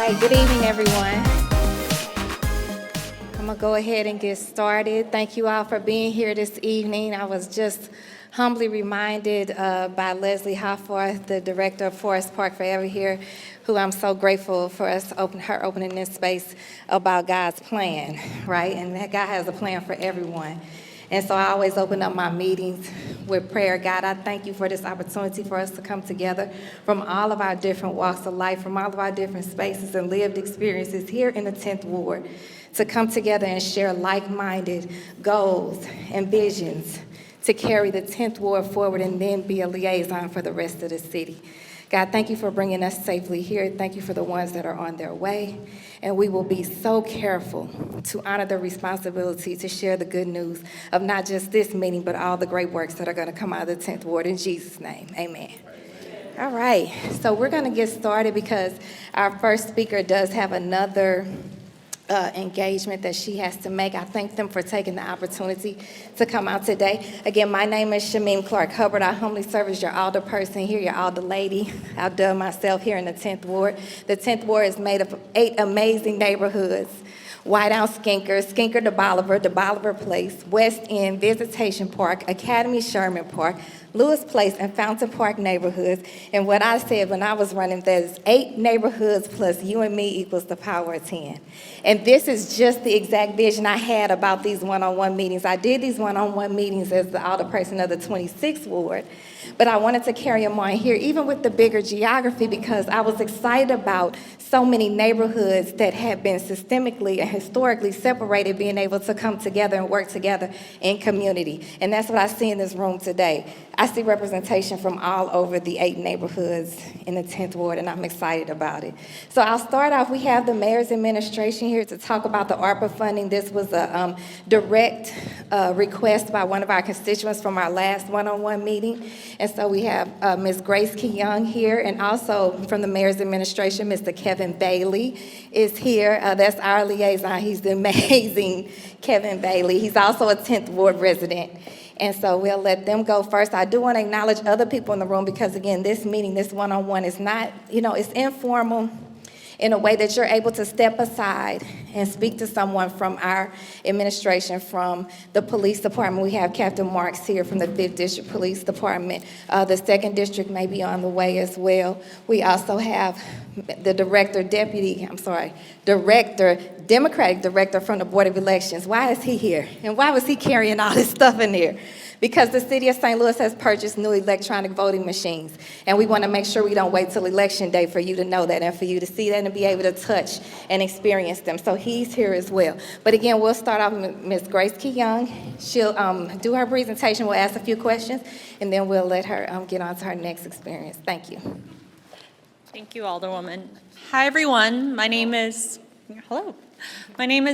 right, good evening, everyone. I'm gonna go ahead and get started. Thank you all for being here this evening. I was just humbly reminded by Leslie Hoffarth, the director of Forest Park Forever here, who I'm so grateful for us opening this space about God's plan, right? And that God has a plan for everyone. And so I always open up my meetings with prayer. God, I thank you for this opportunity for us to come together from all of our different walks of life, from all of our different spaces and lived experiences here in the 10th Ward, to come together and share like-minded goals and visions to carry the 10th Ward forward and then be a liaison for the rest of the city. God, thank you for bringing us safely here. Thank you for the ones that are on their way. And we will be so careful to honor the responsibility to share the good news of not just this meeting, but all the great works that are going to come out of the 10th Ward. In Jesus' name, amen. All right, so we're going to get started because our first speaker does have another engagement that she has to make. I thank them for taking the opportunity to come out today. Again, my name is Shameem Clark Hubbard. I humbly serve as your alder person here, your alder lady. I've done myself here in the 10th Ward. The 10th Ward is made up of 8 amazing neighborhoods: Whiteout Skinker, Skinker to Bolivar Place, West End, Visitation Park, Academy Sherman Park, Lewis Place, and Fountain Park neighborhoods. And what I said when I was running, there's 8 neighborhoods plus you and me equals the power of 10. And this is just the exact vision I had about these one-on-one meetings. I did these one-on-one meetings as the alderperson of the 26th Ward, but I wanted to carry them on here, even with the bigger geography, because I was excited about so many neighborhoods that have been systemically and historically separated being able to come together and work together in community. And that's what I see in this room today. I see representation from all over the 8 neighborhoods in the 10th Ward, and I'm excited about it. So I'll start off. We have the mayor's administration here to talk about the ARPA funding. This was a direct request by one of our constituents from our last one-on-one meeting. And so we have Ms. Grace Young here, and also from the mayor's administration, Mr. Kevin Bailey is here. That's our liaison. He's the amazing Kevin Bailey. He's also a 10th Ward resident. And so we'll let them go first. I do want to acknowledge other people in the room because, again, this meeting, this one-on-one is not, it's informal in a way that you're able to step aside and speak to someone from our administration, from the police department. We have Captain Marks here from the 5th District Police Department. The 2nd District may be on the way as well. We also have the Democratic Director from the Board of Elections. Why is he here? And why was he carrying all this stuff in here? Because the city of St. Louis has purchased new electronic voting machines. And we want to make sure we don't wait till election day for you to know that and for you to see that and be able to touch and experience them. So he's here as well. But again, we'll start off with Ms. Grace Young. She'll do her presentation. We'll ask a few questions, and then we'll let her get on to her next experience. Thank you. Thank you, Alderwoman. Hi, everyone. My name is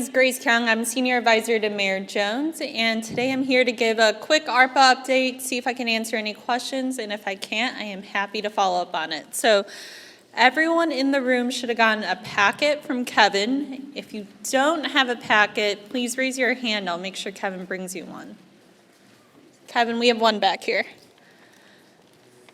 Grace Young. I'm Senior Advisor to Mayor Jones, and today I'm here to give a quick ARPA update, see if I can answer any questions, and if I can't, I am happy to follow up on it. So everyone in the room should have gotten a packet from Kevin. If you don't have a packet, please raise your hand. I'll make sure Kevin brings you one. Kevin, we have one back here.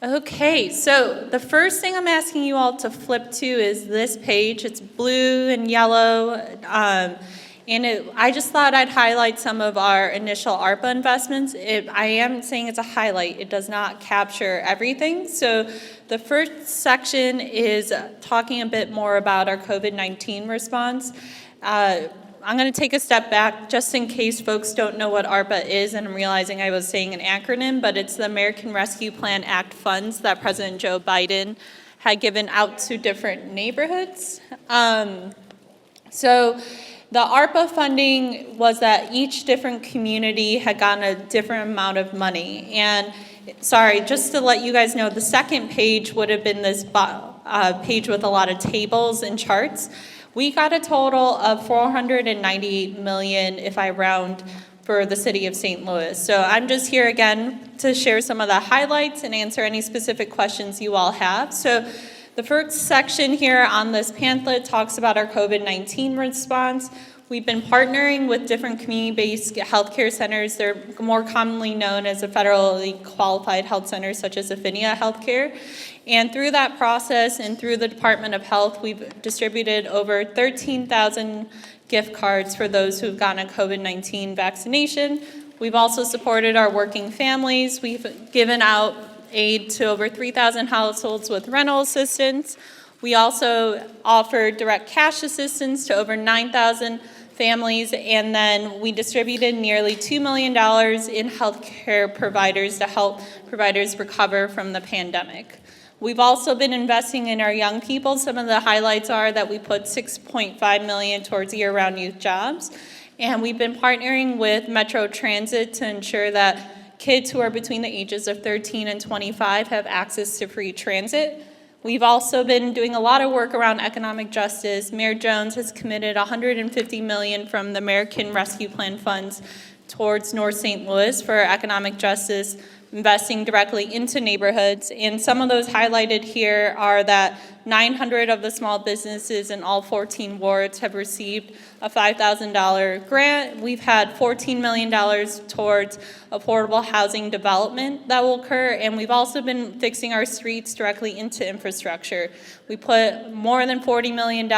Okay, so the first thing I'm asking you all to flip to is this page. It's blue and yellow, I just thought I'd highlight some of our initial ARPA investments. I am saying it's a highlight. It does not capture everything. So the first section is talking a bit more about our COVID-19 response. I'm going to take a step back just in case folks don't know what ARPA is, and I'm realizing I was saying an acronym, but it's the American Rescue Plan Act funds that President Joe Biden had given out to different neighborhoods. So the ARPA funding was that each different community had gotten a different amount of money. And sorry, just to let you guys know, the second page would have been this page with a lot of tables and charts. We got a total of $498 million, if I round, for the city of St. Louis. So I'm just here again to share some of the highlights and answer any specific questions you all have. So the first section here on this pamphlet talks about our COVID-19 response. We've been partnering with different community-based healthcare centers. They're more commonly known as the federally qualified health centers, such as Affinia Healthcare. And through that process and through the Department of Health, we've distributed over 13,000 gift cards for those who've gotten a COVID-19 vaccination. We've also supported our working families. We've given out aid to over 3,000 households with rental assistance. We also offered direct cash assistance to over 9,000 families, and then we distributed nearly $2 million in healthcare providers to help providers recover from the pandemic. We've also been investing in our young people. Some of the highlights are that we put $6.5 million towards year-round youth jobs, and we've been partnering with Metro Transit to ensure that kids who are between the ages of 13 and 25 have access to free transit. We've also been doing a lot of work around economic justice. Mayor Jones has committed $150 million from the American Rescue Plan funds towards North St. Louis for economic justice, investing directly into neighborhoods. And some of those highlighted here are that 900 of the small businesses in all 14 wards have received a $5,000 grant. We've had $14 million towards affordable housing development that will occur, and we've also been fixing our streets directly into infrastructure. We put more than $40 million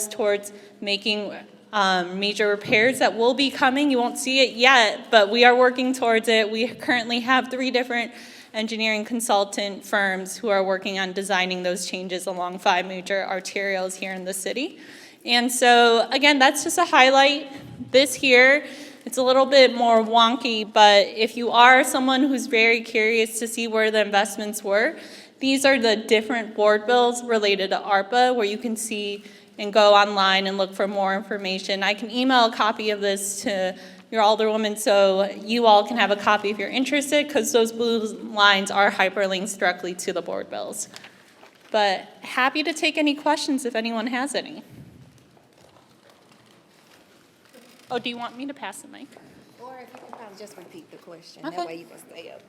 towards making major repairs that will be coming. You won't see it yet, but we are working towards it. We currently have 3 different engineering consultant firms who are working on designing those changes along 5 major arterials here in the city. And so, again, that's just a highlight. This here, it's a little bit more wonky, but if you are someone who's very curious to see where the investments were, these are the different board bills related to ARPA where you can see and go online and look for more information. I can email a copy of this to your Alderwoman so you all can have a copy if you're interested, because those blue lines are hyperlinks directly to the board bills. But happy to take any questions if anyone has any. Oh, do you want me to pass the mic? Or if you can probably just repeat the question, Okay. that way you can stay up.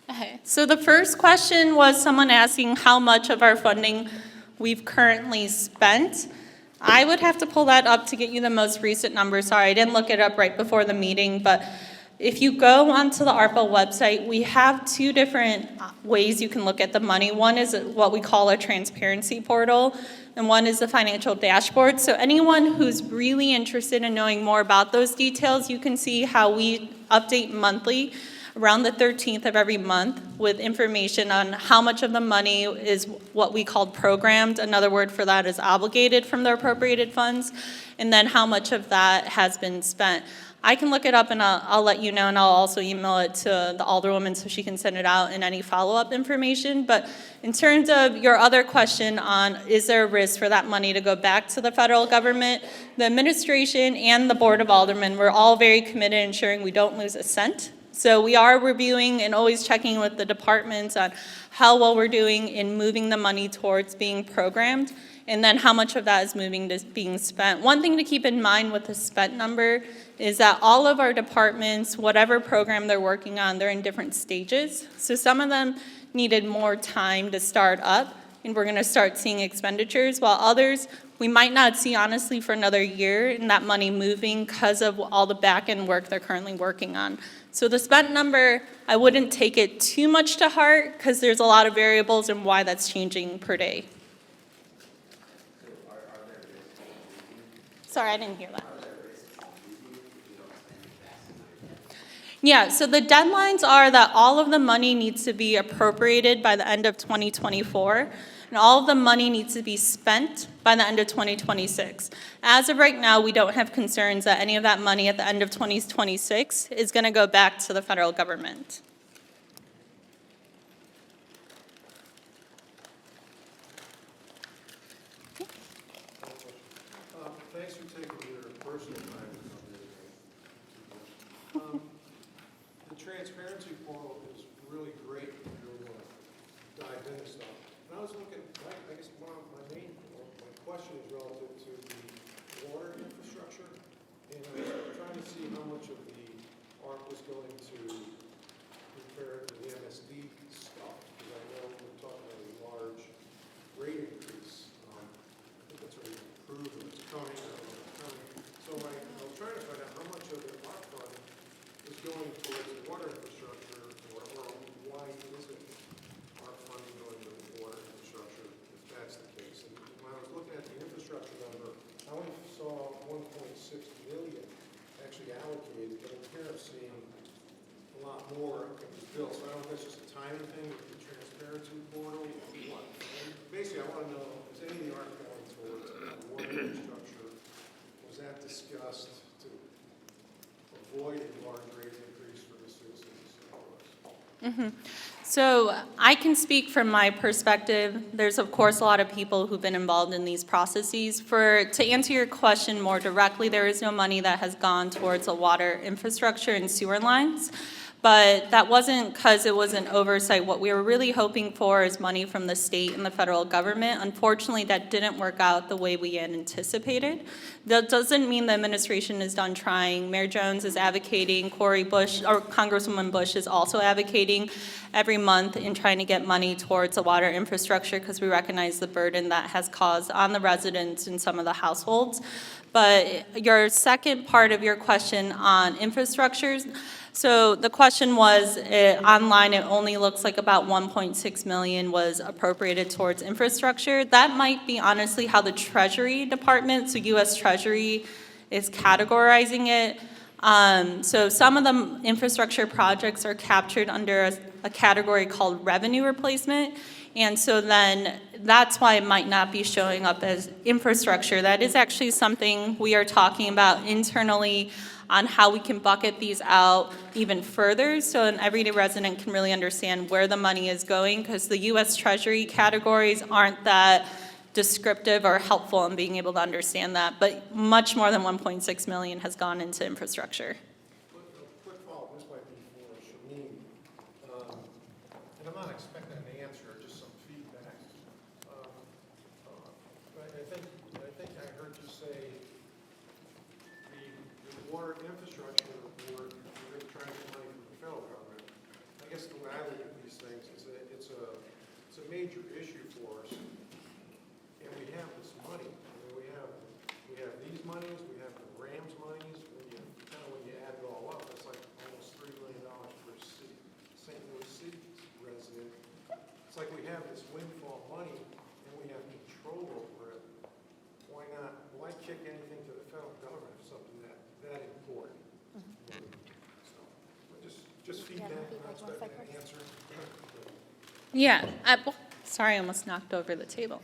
Okay, so the first question was someone asking how much of our funding we've currently spent. I would have to pull that up to get you the most recent number. Sorry, I didn't look it up right before the meeting, but if you go onto the ARPA website, we have 2 different ways you can look at the money. One is what we call a transparency portal, and one is the financial dashboard. So anyone who's really interested in knowing more about those details, you can see how we update monthly around the 13th of every month with information on how much of the money is what we call programmed. Another word for that is obligated from the appropriated funds, and then how much of that has been spent. I can look it up and I'll let you know, and I'll also email it to the Alderwoman so she can send it out and any follow-up information. But in terms of your other question on is there a risk for that money to go back to the federal government, the administration and the Board of Aldermen, we're all very committed to ensuring we don't lose a cent. So we are reviewing and always checking with the departments on how well we're doing in moving the money towards being programmed, and then how much of that is moving to being spent. One thing to keep in mind with the spent number is that all of our departments, whatever program they're working on, they're in different stages. So some of them needed more time to start up, and we're gonna start seeing expenditures, while others we might not see honestly for another year in that money moving because of all the back-end work they're currently working on. So the spent number, I wouldn't take it too much to heart because there's a lot of variables and why that's changing per day. Sorry, I didn't hear that. Yeah, so the deadlines are that all of the money needs to be appropriated by the end of 2024, and all of the money needs to be spent by the end of 2026. As of right now, we don't have concerns that any of that money at the end of 2026 is going to go back to the federal government. Thanks for taking your personal time to come here today. The transparency portal is really great if you're going to dive into stuff. And I was looking, I guess my question is relative to the water infrastructure. And I was trying to see how much of the ARP was going to transparent in the MSD stuff, because I know we're talking about a large rate increase. I think that's already approved, and it's coming, I don't know if it's coming. So I was trying to find out how much of the ARP fund is going towards the water infrastructure, or why isn't ARP funding going to the water infrastructure, if that's the case? And when I was looking at the infrastructure number, I only saw 1.6 million actually allocated, but I'm kind of seeing a lot more in this bill. So I don't know if that's just a timing thing with the transparency portal or what. And basically, I want to know, is any of the ARP going towards water infrastructure? Was that discussed to avoid a large rate increase for the citizens of Southwest? So I can speak from my perspective. There's, of course, a lot of people who've been involved in these processes. To answer your question more directly, there is no money that has gone towards the water infrastructure and sewer lines. But that wasn't because it was an oversight. What we were really hoping for is money from the state and the federal government. Unfortunately, that didn't work out the way we had anticipated. That doesn't mean the administration is done trying. Mayor Jones is advocating, Congresswoman Bush is also advocating every month in trying to get money towards the water infrastructure because we recognize the burden that has caused on the residents in some of the households. But your second part of your question on infrastructures, so the question was, online it only looks like about 1.6 million was appropriated towards infrastructure. That might be honestly how the Treasury Department, so U.S. Treasury, is categorizing it. So some of the infrastructure projects are captured under a category called revenue replacement. And so then that's why it might not be showing up as infrastructure. That is actually something we are talking about internally on how we can bucket these out even further so an everyday resident can really understand where the money is going, because the U.S. Treasury categories aren't that descriptive or helpful in being able to understand that. But much more than 1.6 million has gone into infrastructure. Quick follow-up, this might be for Shameem. And I'm not expecting an answer, just some feedback. But I think I heard you say the water infrastructure board, we're going to try to get money from the federal government. I guess the way I look at these things is that it's a major issue for us, and we have this money. I mean, we have these monies, we have the Rams monies. When you add it all up, it's like almost $3 million per city, St. Louis City resident. It's like we have this windfall money, and we have control over it. Why not? Why kick anything to the federal government for something that important? So, just feedback. I'm not expecting an answer. Yeah, sorry, I almost knocked over the table.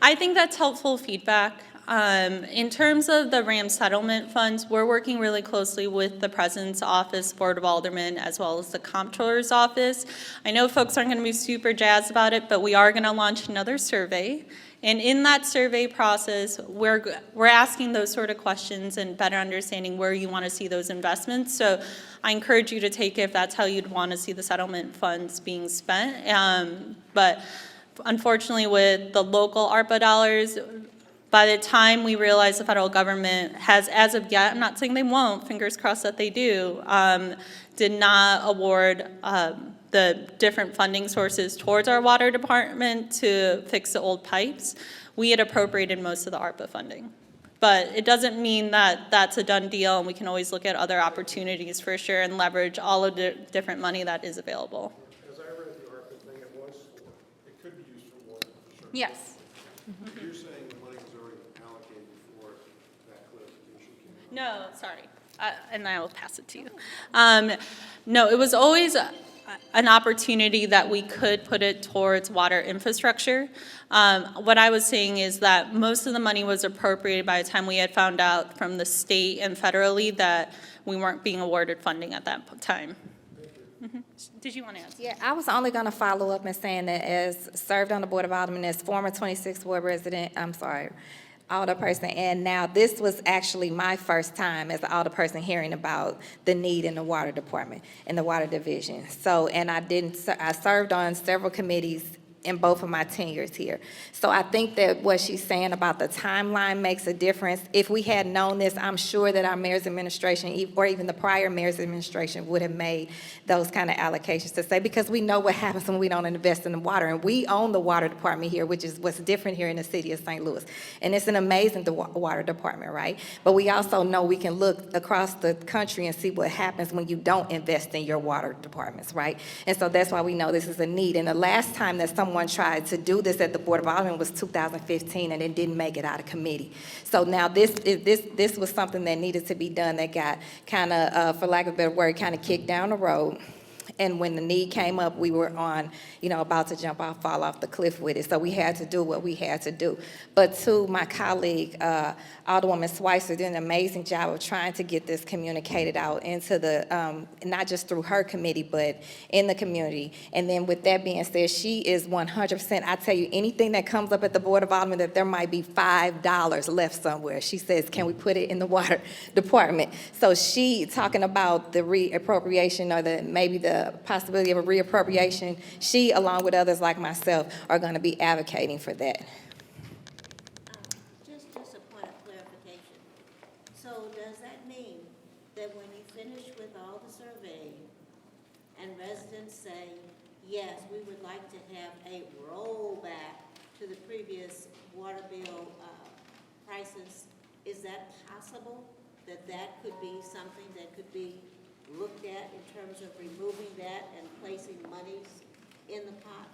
I think that's helpful feedback. In terms of the RAM settlement funds, we're working really closely with the President's Office, Board of Aldermen, as well as the Comptroller's Office. I know folks aren't going to be super jazzed about it, but we are going to launch another survey. And in that survey process, we're asking those sort of questions and better understanding where you want to see those investments. So I encourage you to take it if that's how you'd want to see the settlement funds being spent. But unfortunately, with the local ARPA dollars, by the time we realize the federal government has, as of yet, I'm not saying they won't, fingers crossed that they do, did not award the different funding sources towards our water department to fix the old pipes. We had appropriated most of the ARPA funding. But it doesn't mean that that's a done deal, and we can always look at other opportunities for sure and leverage all of the different money that is available. As I read the ARPA thing, it could be used for water infrastructure. Yes. You're saying the money was already allocated for that clarification? No, sorry. And I will pass it to you. No, it was always an opportunity that we could put it towards water infrastructure. What I was saying is that most of the money was appropriated by the time we had found out from the state and federally that we weren't being awarded funding at that time. Mm-hmm. Did you want to ask? Yeah, I was only going to follow up and saying that as served on the Board of Aldermen, as former 26th Ward resident, alderperson, and now this was actually my first time as an alderperson hearing about the need in the water department, in the water division. So, and I served on several committees in both of my tenures here. So I think that what she's saying about the timeline makes a difference. If we had known this, I'm sure that our mayor's administration, or even the prior mayor's administration, would have made those kind of allocations to say, because we know what happens when we don't invest in the water. And we own the water department here, which is what's different here in the city of St. Louis. And it's an amazing water department, right? But we also know we can look across the country and see what happens when you don't invest in your water departments, right? And so that's why we know this is a need. And the last time that someone tried to do this at the Board of Aldermen was 2015, and it didn't make it out of committee. So now this was something that needed to be done that got kind of, for lack of a better word, kind of kicked down the road. And when the need came up, we were on, about to fall off the cliff with it. So we had to do what we had to do. But to my colleague, Alderwoman Schweitzer, did an amazing job of trying to get this communicated out into the, not just through her committee, but in the community. And then with that being said, she is 100%, I tell you, anything that comes up at the Board of Aldermen that there might be $5 left somewhere, she says, can we put it in the water department? So she, talking about the reappropriation or maybe the possibility of a reappropriation, she, along with others like myself, are going to be advocating for that. Just a point of clarification. So does that mean that when you finish with all the surveying and residents say, yes, we would like to have a rollback to the previous water bill prices, is that possible? That could be something that could be looked at in terms of removing that and placing monies in the pot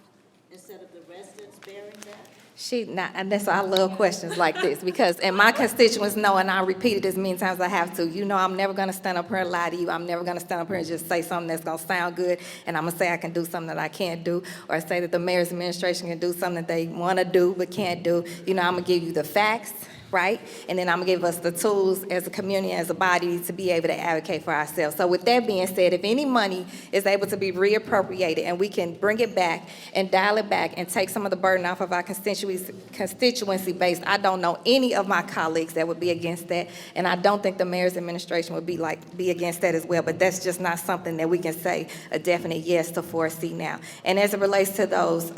instead of the residents bearing that? And that's why I love questions like this, because, and my constituents know, and I'll repeat it as many times as I have to, I'm never going to stand up here and lie to you. I'm never going to stand up here and just say something that's going to sound good, and I'm going to say I can do something that I can't do, or say that the mayor's administration can do something that they want to do but can't do. I'm going to give you the facts, right? And then I'm going to give us the tools as a community, as a body, to be able to advocate for ourselves. So with that being said, if any money is able to be reappropriated and we can bring it back and dial it back and take some of the burden off of our constituency base, I don't know any of my colleagues that would be against that, and I don't think the mayor's administration would be against that as well, but that's just not something that we can say a definite yes to foresee now. And as it relates to those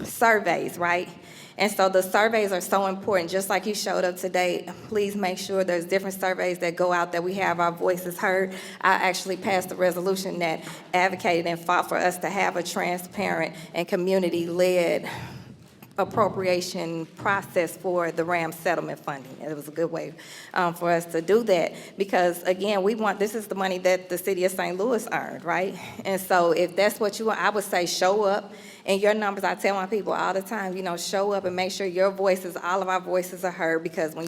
surveys, right? And so the surveys are so important. Just like you showed up today, please make sure there's different surveys that go out, that we have our voices heard. I actually passed a resolution that advocated and fought for us to have a transparent and community-led appropriation process for the RAM settlement funding. It was a good way for us to do that, because again, this is the money that the city of St. Louis earned, right? And so if that's what you want, I would say show up. And your numbers, I tell my people all the time, show up and make sure your voices, all of our voices are heard, because when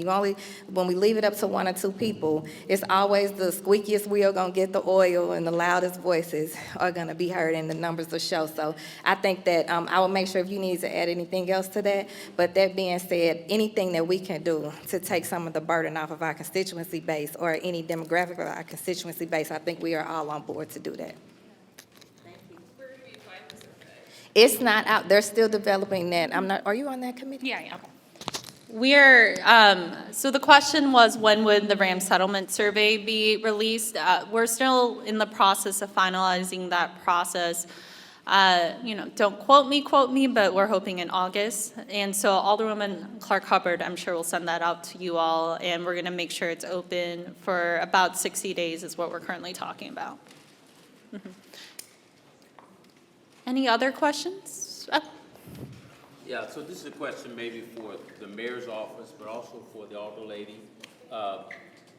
we leave it up to one or two people, it's always the squeakiest wheel gonna get the oil, and the loudest voices are gonna be heard, and the numbers will show. So I think that I will make sure if you need to add anything else to that. But that being said, anything that we can do to take some of the burden off of our constituency base, or any demographic of our constituency base, I think we are all on board to do that. It's not out. They're still developing that. Are you on that committee? Yeah, yeah. We're, so the question was, when would the RAM settlement survey be released? We're still in the process of finalizing that process. Don't quote me, but we're hoping in August. And so Alderwoman Clark Hubbard, I'm sure, will send that out to you all, and we're going to make sure it's open for about 60 days is what we're currently talking about. Mm-hmm. Any other questions? Yeah, so this is a question maybe for the mayor's office, but also for the alder lady.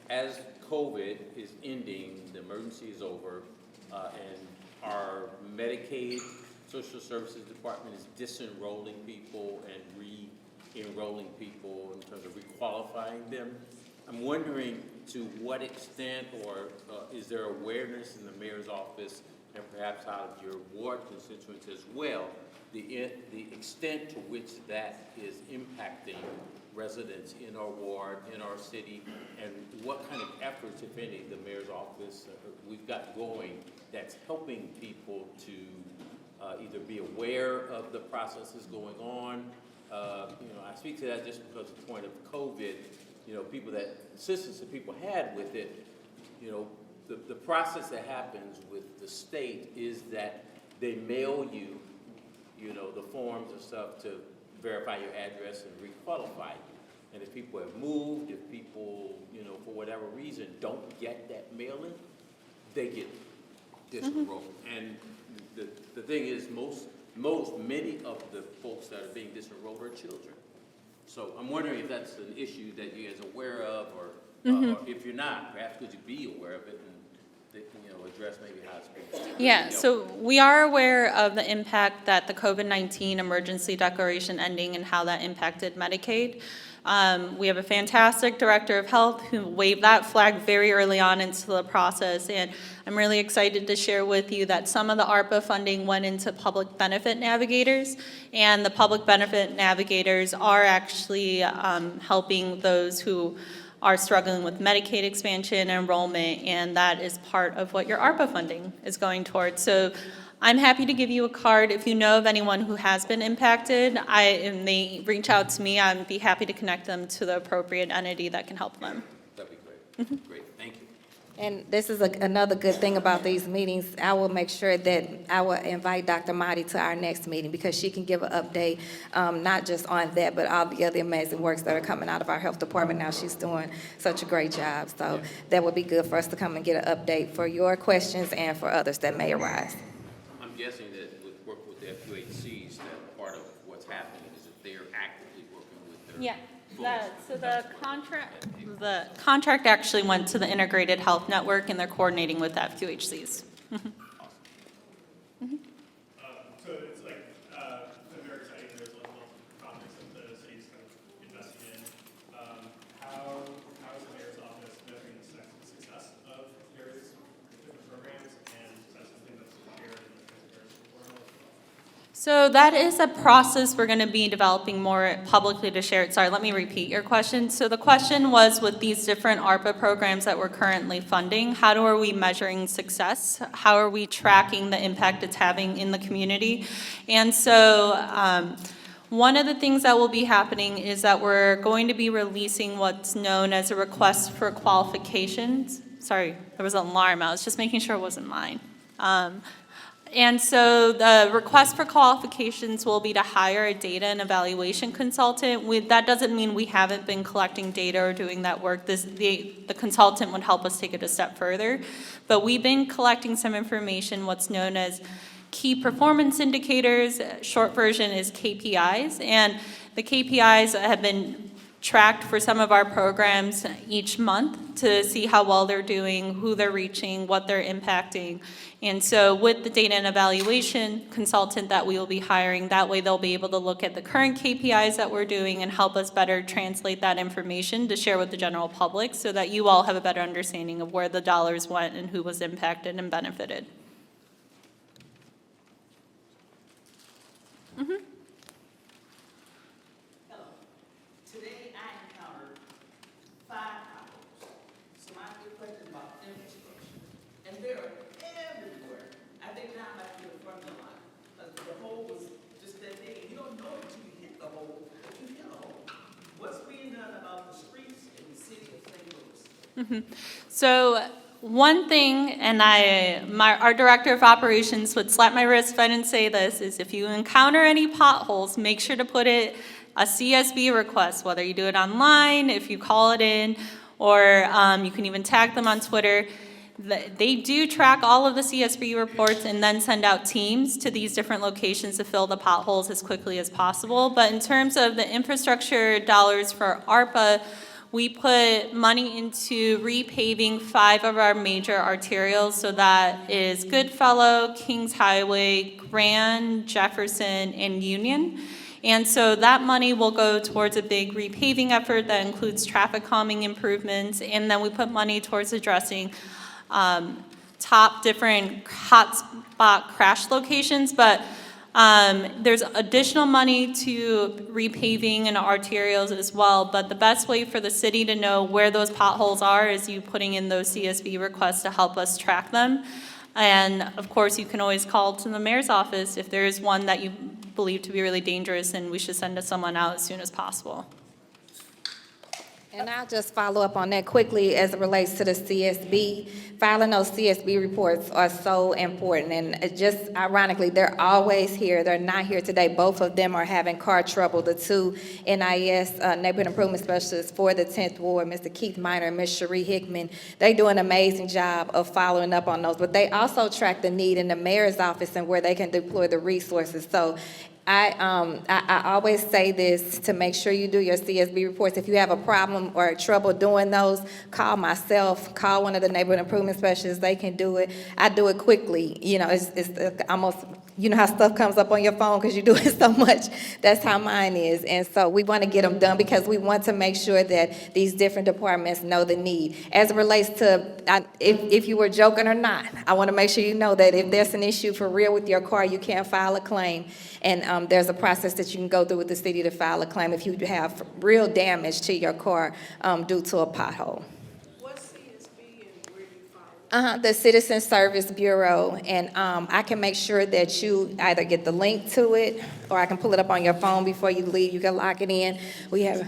As COVID is ending, the emergency is over, and our Medicaid Social Services Department is disenrolling people and re-enrolling people in terms of requalifying them. I'm wondering to what extent, or is there awareness in the mayor's office, and perhaps out of your ward constituents as well, the extent to which that is impacting residents in our ward, in our city, and what kind of efforts, if any, the mayor's office we've got going that's helping people to either be aware of the processes going on. I speak to that just because of the point of COVID, assistance that people had with it, the process that happens with the state is that they mail you you know, the forms and stuff to verify your address and requalify you. And if people have moved, if people, you know, for whatever reason don't get that mailing, they get disenrolled. And the thing is, many of the folks that are being disenrolled are children. So I'm wondering if that's an issue that you guys are aware of, or if you're not, perhaps could you be aware of it and, you know, address maybe how it's being. Yeah, so we are aware of the impact that the COVID-19 emergency declaration ending and how that impacted Medicaid. We have a fantastic director of health who waved that flag very early on into the process, and I'm really excited to share with you that some of the ARPA funding went into public benefit navigators, and the public benefit navigators are actually helping those who are struggling with Medicaid expansion and enrollment, and that is part of what your ARPA funding is going towards. So I'm happy to give you a card if you know of anyone who has been impacted, and they reach out to me, I'd be happy to connect them to the appropriate entity that can help them. That'd be great. Great, thank you. And this is another good thing about these meetings. I will make sure that I will invite Dr. Mahdi to our next meeting, because she can give an update, not just on that, but all the other amazing works that are coming out of our health department now. She's doing such a great job. So that would be good for us to come and get an update for your questions and for others that may arise. I'm guessing that with work with the FQHCs, that part of what's happening is that they're actively working with their. Yeah, so the contract actually went to the Integrated Health Network, and they're coordinating with FQHCs. So it's like, very exciting, there's a lot of projects that the city's kind of investing in. How is the mayor's office measuring the success of various different programs, and is that something that's shared in the transparency portal as well? So that is a process we're going to be developing more publicly to share it. Sorry, let me repeat your question. So the question was, with these different ARPA programs that we're currently funding, how are we measuring success? How are we tracking the impact it's having in the community? And so one of the things that will be happening is that we're going to be releasing what's known as a request for qualifications. Sorry, there was an alarm. I was just making sure it wasn't mine. And so the request for qualifications will be to hire a data and evaluation consultant. That doesn't mean we haven't been collecting data or doing that work. The consultant would help us take it a step further. But we've been collecting some information, what's known as key performance indicators. Short version is KPIs. And the KPIs have been tracked for some of our programs each month to see how well they're doing, who they're reaching, what they're impacting. And so with the data and evaluation consultant that we will be hiring, that way they'll be able to look at the current KPIs that we're doing and help us better translate that information to share with the general public, so that you all have a better understanding of where the dollars went and who was impacted and benefited. Today, I encountered 5 potholes. So my big question about infrastructure, and they're everywhere. I think now I might be in front of the line. The hole was just that big. You don't know until you hit the hole, but you hit a hole. What's being done about the streets in the city of St. Louis? So one thing, and our director of operations would slap my wrist if I didn't say this, is if you encounter any potholes, make sure to put it a CSB request, whether you do it online, if you call it in, or you can even tag them on Twitter. They do track all of the CSB reports and then send out teams to these different locations to fill the potholes as quickly as possible. But in terms of the infrastructure dollars for ARPA, we put money into repaving 5 of our major arterials. So that is Goodfellow, Kings Highway, Grand, Jefferson, and Union. And so that money will go towards a big repaving effort that includes traffic calming improvements. And then we put money towards addressing top different hotspot crash locations. But there's additional money to repaving and arterials as well. But the best way for the city to know where those potholes are is you putting in those CSB requests to help us track them. And of course, you can always call to the mayor's office if there is one that you believe to be really dangerous, and we should send someone out as soon as possible. And I'll just follow up on that quickly as it relates to the CSB. Filing those CSB reports are so important, and it just ironically, they're always here. They're not here today. Both of them are having car trouble. The two NIS neighborhood improvement specialists for the 10th Ward, Mr. Keith Miner and Ms. Cherie Hickman, they do an amazing job of following up on those. But they also track the need in the mayor's office and where they can deploy the resources. So I always say this to make sure you do your CSB reports. If you have a problem or trouble doing those, call myself, call one of the neighborhood improvement specialists. They can do it. I do it quickly. You know, it's almost, you know how stuff comes up on your phone because you do it so much. That's how mine is. And so we want to get them done because we want to make sure that these different departments know the need. As it relates to, if you were joking or not, I want to make sure you know that if there's an issue for real with your car, you can't file a claim. And there's a process that you can go through with the city to file a claim if you have real damage to your car due to a pothole. What's CSB and where do you find it? The Citizen Service Bureau, and I can make sure that you either get the link to it, or I can pull it up on your phone before you leave. You can lock it in. We have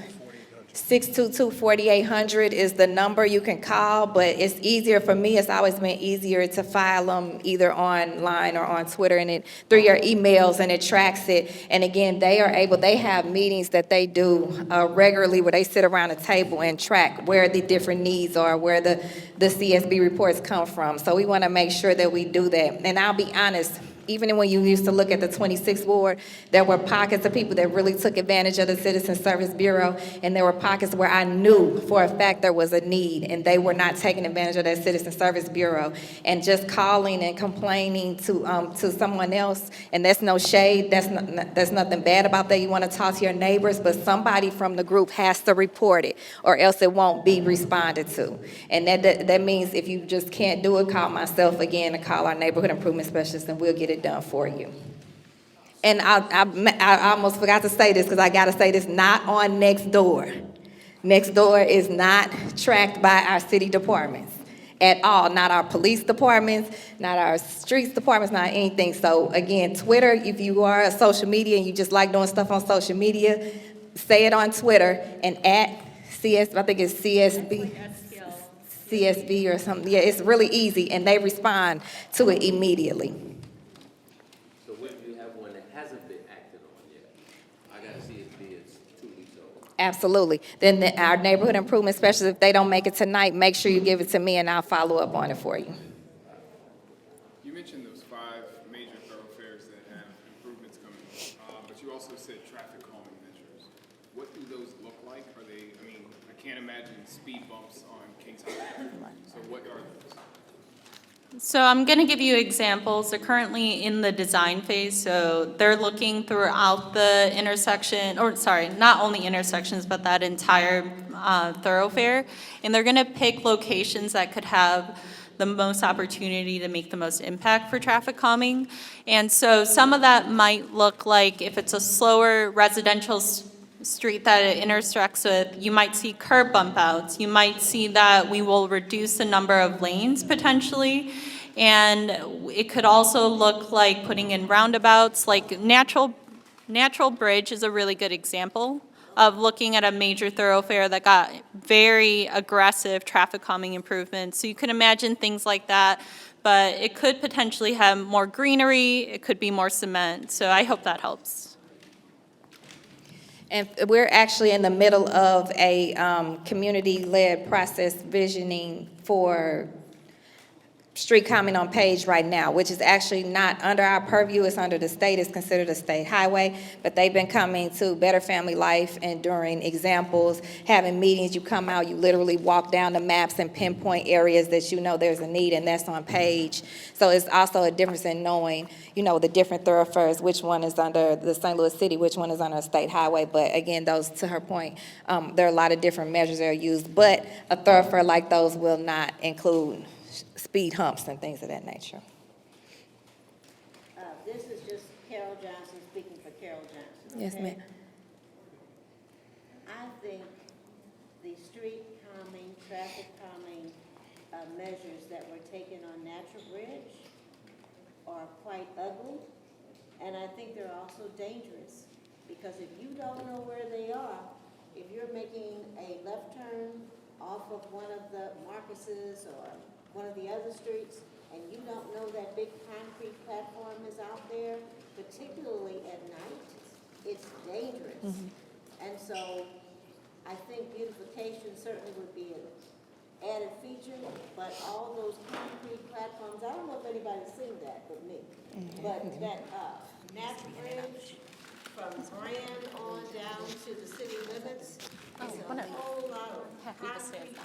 622-4800 is the number you can call, but it's easier for me. It's always been easier to file them either online or on Twitter and it through your emails, and it tracks it. And again, they have meetings that they do regularly where they sit around a table and track where the different needs are, where the CSB reports come from. So we want to make sure that we do that. And I'll be honest, even when you used to look at the 26th Ward, there were pockets of people that really took advantage of the Citizen Service Bureau, and there were pockets where I knew for a fact there was a need, and they were not taking advantage of that Citizen Service Bureau. And just calling and complaining to someone else, and that's no shade, there's nothing bad about that. You want to talk to your neighbors, but somebody from the group has to report it, or else it won't be responded to. And that means if you just can't do it, call myself again, and call our neighborhood improvement specialist, and we'll get it done for you. And I almost forgot to say this because I got to say this, not on Next Door. Next Door is not tracked by our city departments at all, not our police departments, not our streets departments, not anything. So again, Twitter, if you are a social media and you just like doing stuff on social media, say it on Twitter and at I think it's CSB or something. Yeah, it's really easy, and they respond to it immediately. So when you have one that hasn't been acted on yet, I got to see it's 2 weeks old. Absolutely. Then our neighborhood improvement specialists, if they don't make it tonight, make sure you give it to me and I'll follow up on it for you. You mentioned those 5 major thoroughfares that have improvements coming, but you also said traffic calming measures. What do those look like? Are they, I mean, I can't imagine speed bumps on Kings Highway. So what are those? So I'm going to give you examples. They're currently in the design phase, so they're looking throughout the intersection, or sorry, not only intersections, but that entire thoroughfare. And they're going to pick locations that could have the most opportunity to make the most impact for traffic calming. And so some of that might look like if it's a slower residential street that it intersects with, you might see curb bump outs. You might see that we will reduce the number of lanes potentially. And it could also look like putting in roundabouts, like Natural Bridge is a really good example of looking at a major thoroughfare that got very aggressive traffic calming improvements. So you can imagine things like that, but it could potentially have more greenery, it could be more cement. So I hope that helps. And we're actually in the middle of a community-led process visioning for street calming on Page right now, which is actually not under our purview. It's under the state. It's considered a state highway, but they've been coming to Better Family Life and during examples, having meetings. You come out, you literally walk down the maps and pinpoint areas that you know there's a need, and that's on Page. So it's also a difference in knowing, you know, the different thoroughfares, which one is under the St. Louis City, which one is under a state highway. But again, those, to her point, there are a lot of different measures that are used, but a thoroughfare like those will not include speed humps and things of that nature. This is just Carol Johnson speaking for Carol Johnson. Yes, okay? ma'am. I think the street calming, traffic calming measures that were taken on Natural Bridge are quite ugly, and I think they're also dangerous, because if you don't know where they are, if you're making a left turn off of one of the Marcuses or one of the other streets, and you don't know that big concrete platform is out there, particularly at night, it's dangerous. And so I think beautification certainly would be an added feature, but all those concrete platforms, I don't know if anybody's seen that but me. But that, Nat Bridge from Grand on down to the city limits, is a whole lot of concrete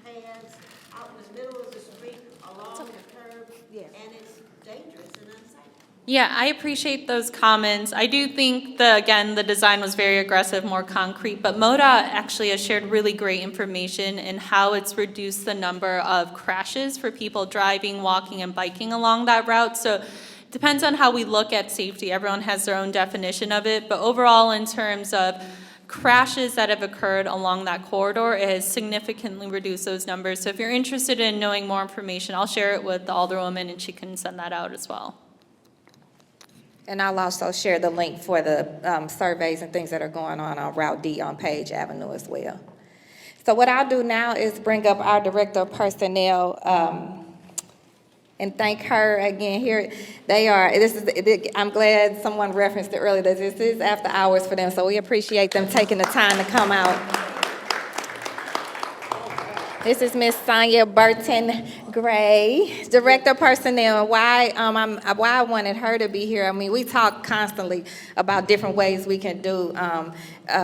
pads out in the middle of the street along the curb, and it's dangerous and unsafe. Yeah, I appreciate those comments. I do think again, the design was very aggressive, more concrete, but MoDOT actually has shared really great information in how it's reduced the number of crashes for people driving, walking, and biking along that route. So it depends on how we look at safety. Everyone has their own definition of it, but overall, in terms of crashes that have occurred along that corridor, it has significantly reduced those numbers. So if you're interested in knowing more information, I'll share it with the Alderwoman, and she can send that out as well. And I'll also share the link for the surveys and things that are going on Route D on Page Avenue as well. So what I'll do now is bring up our Director of Personnel and thank her again here. I'm glad someone referenced it earlier, that this is after hours for them, so we appreciate them taking the time to come out. This is Miss Sonia Burton Gray, Director of Personnel. Why I wanted her to be here, I mean, we talk constantly about different ways we can do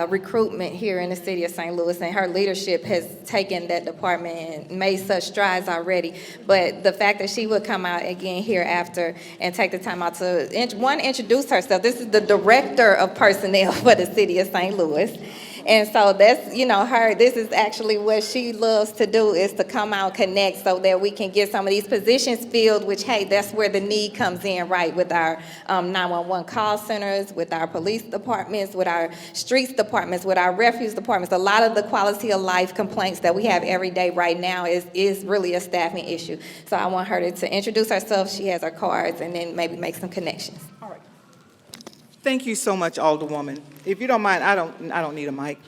recruitment here in the city of St. Louis, and her leadership has taken that department and made such strides already. But the fact that she would come out again here after and take the time out to, introduce herself. This is the Director of Personnel for the city of St. Louis. And so that's, this is actually what she loves to do, is to come out, connect, so that we can get some of these positions filled, which, hey, that's where the need comes in, right, with our 911 call centers, with our police departments, with our streets departments, with our refuse departments. A lot of the quality of life complaints that we have every day right now is really a staffing issue. So I want her to introduce herself. She has her cards, and then maybe make some connections. All right. Thank you so much, Alderwoman. If you don't mind, I don't need a mic.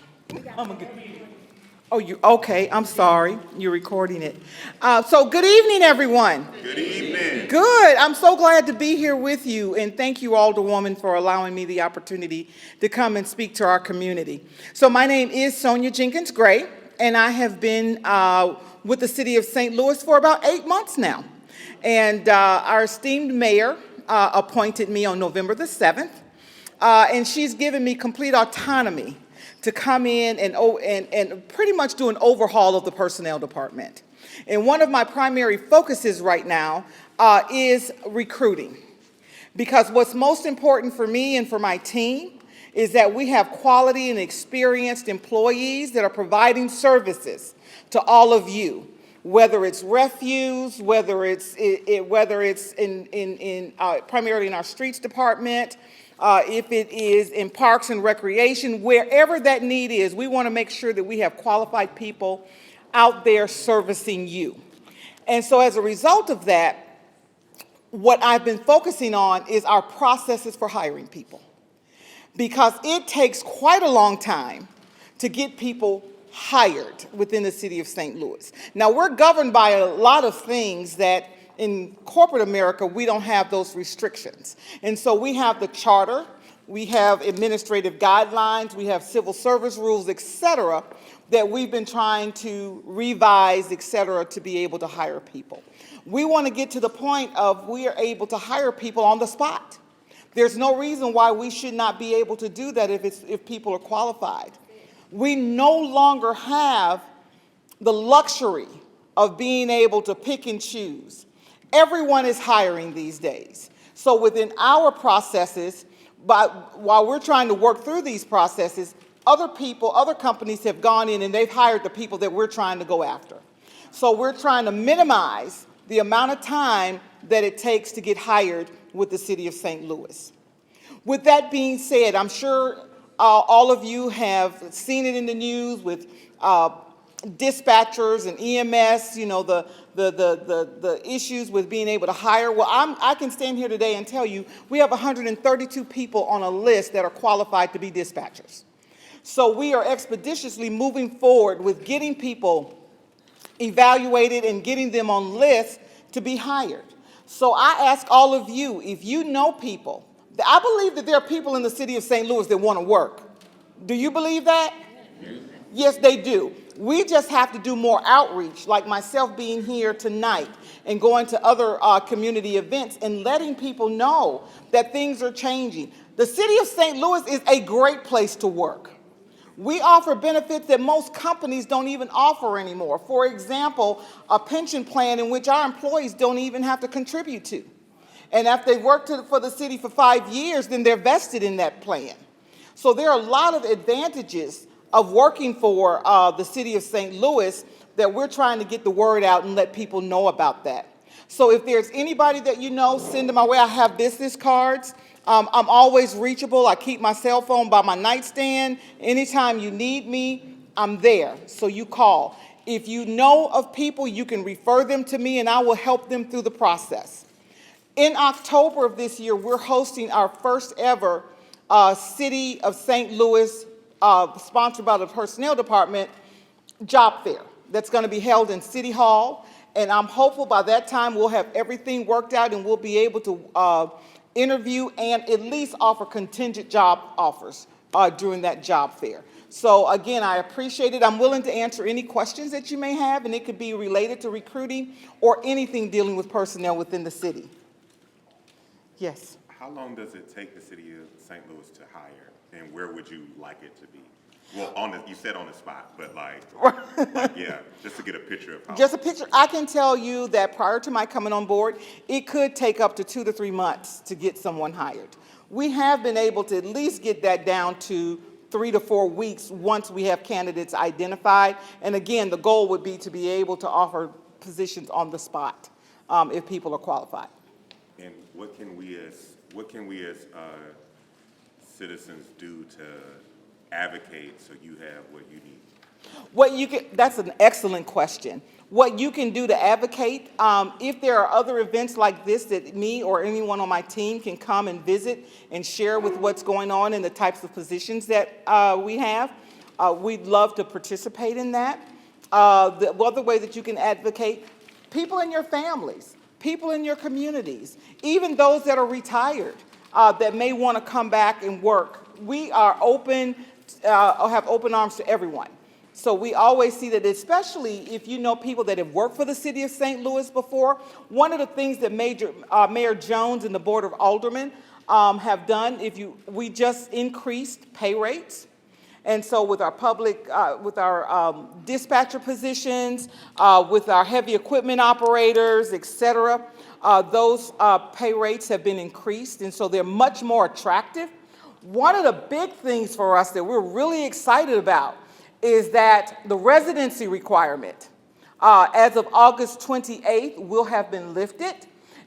Oh, okay, I'm sorry. You're recording it. So good evening, everyone. Good evening. Good. I'm so glad to be here with you, and thank you, Alderwoman, for allowing me the opportunity to come and speak to our community. So my name is Sonia Jenkins Gray, and I have been with the city of St. Louis for about 8 months now. And our esteemed mayor appointed me on November the 7th. And she's given me complete autonomy to come in and pretty much do an overhaul of the personnel department. And one of my primary focuses right now is recruiting. Because what's most important for me and for my team is that we have quality and experienced employees that are providing services to all of you, whether it's refuse, whether it's primarily in our streets department, if it is in parks and recreation, wherever that need is, we want to make sure that we have qualified people out there servicing you. And so as a result of that, what I've been focusing on is our processes for hiring people. Because it takes quite a long time to get people hired within the city of St. Louis. Now, we're governed by a lot of things that in corporate America, we don't have those restrictions. And so we have the charter, we have administrative guidelines, we have civil service rules, et cetera, that we've been trying to revise, et cetera, to be able to hire people. We want to get to the point of we are able to hire people on the spot. There's no reason why we should not be able to do that if people are qualified. We no longer have the luxury of being able to pick and choose. Everyone is hiring these days. So within our processes, while we're trying to work through these processes, other companies have gone in and they've hired the people that we're trying to go after. So we're trying to minimize the amount of time that it takes to get hired with the city of St. Louis. With that being said, I'm sure all of you have seen it in the news with dispatchers and EMS, the issues with being able to hire. Well, I can stand here today and tell you we have 132 people on a list that are qualified to be dispatchers. So we are expeditiously moving forward with getting people evaluated and getting them on lists to be hired. So I ask all of you, if you know people, I believe that there are people in the city of St. Louis that want to work. Do you believe that? Yes, they do. We just have to do more outreach, like myself being here tonight and going to other community events and letting people know that things are changing. The city of St. Louis is a great place to work. We offer benefits that most companies don't even offer anymore. For example, a pension plan in which our employees don't even have to contribute to. And if they've worked for the city for 5 years, then they're vested in that plan. So there are a lot of advantages of working for the city of St. Louis that we're trying to get the word out and let people know about that. So if there's anybody that you know, send them my way. I have business cards. I'm always reachable. I keep my cell phone by my nightstand. Anytime you need me, I'm there. So you call. If you know of people, you can refer them to me and I will help them through the process. In October of this year, we're hosting our first ever City of St. Louis, sponsored by the Personnel Department, job fair that's going to be held in City Hall. And I'm hopeful by that time we'll have everything worked out and we'll be able to interview and at least offer contingent job offers during that job fair. So again, I appreciate it. I'm willing to answer any questions that you may have, and it could be related to recruiting or anything dealing with personnel within the city. Yes. How long does it take the city of St. Louis to hire, and where would you like it to be? Well, you said on the spot, but yeah, just to get a picture of how. Just a picture. I can tell you that prior to my coming on board, it could take up to 2 to 3 months to get someone hired. We have been able to at least get that down to 3 to 4 weeks once we have candidates identified. And again, the goal would be to be able to offer positions on the spot if people are qualified. And what can we as citizens do to advocate so you have what you need? That's an excellent question. What you can do to advocate, if there are other events like this that me or anyone on my team can come and visit and share with what's going on and the types of positions that we have, we'd love to participate in that. The other way that you can advocate, people in your families, people in your communities, even those that are retired that may want to come back and work. We are open, have open arms to everyone. So we always see that, especially if you know people that have worked for the city of St. Louis before. One of the things that Mayor Jones and the Board of Aldermen have done, we just increased pay rates. And so with our with our dispatcher positions, with our heavy equipment operators, et cetera, those pay rates have been increased, and so they're much more attractive. One of the big things for us that we're really excited about is that the residency requirement, as of August 28th, will have been lifted.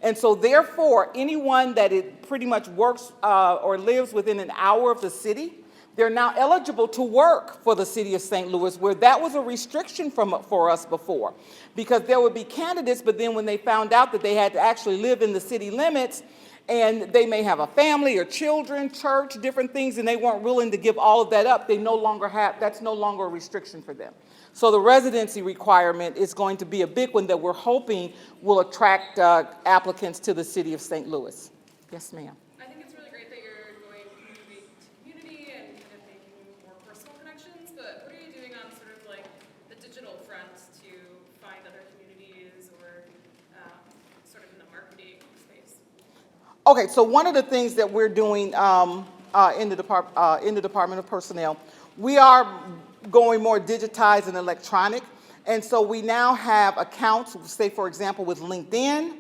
And so therefore, anyone that pretty much works or lives within an hour of the city, they're now eligible to work for the city of St. Louis, where that was a restriction for us before. Because there would be candidates, but then when they found out that they had to actually live in the city limits, and they may have a family or children, church, different things, and they weren't willing to give all of that up, that's no longer a restriction for them. So the residency requirement is going to be a big one that we're hoping will attract applicants to the city of St. Louis. Yes, ma'am. I think it's really great that you're going community to community and kind of making more personal connections, but what are you doing on sort of like the digital front to find other communities or sort of in the marketing space? Okay, so one of the things that we're doing in the Department of Personnel, we are going more digitized and electronic, and so we now have accounts, say for example with LinkedIn.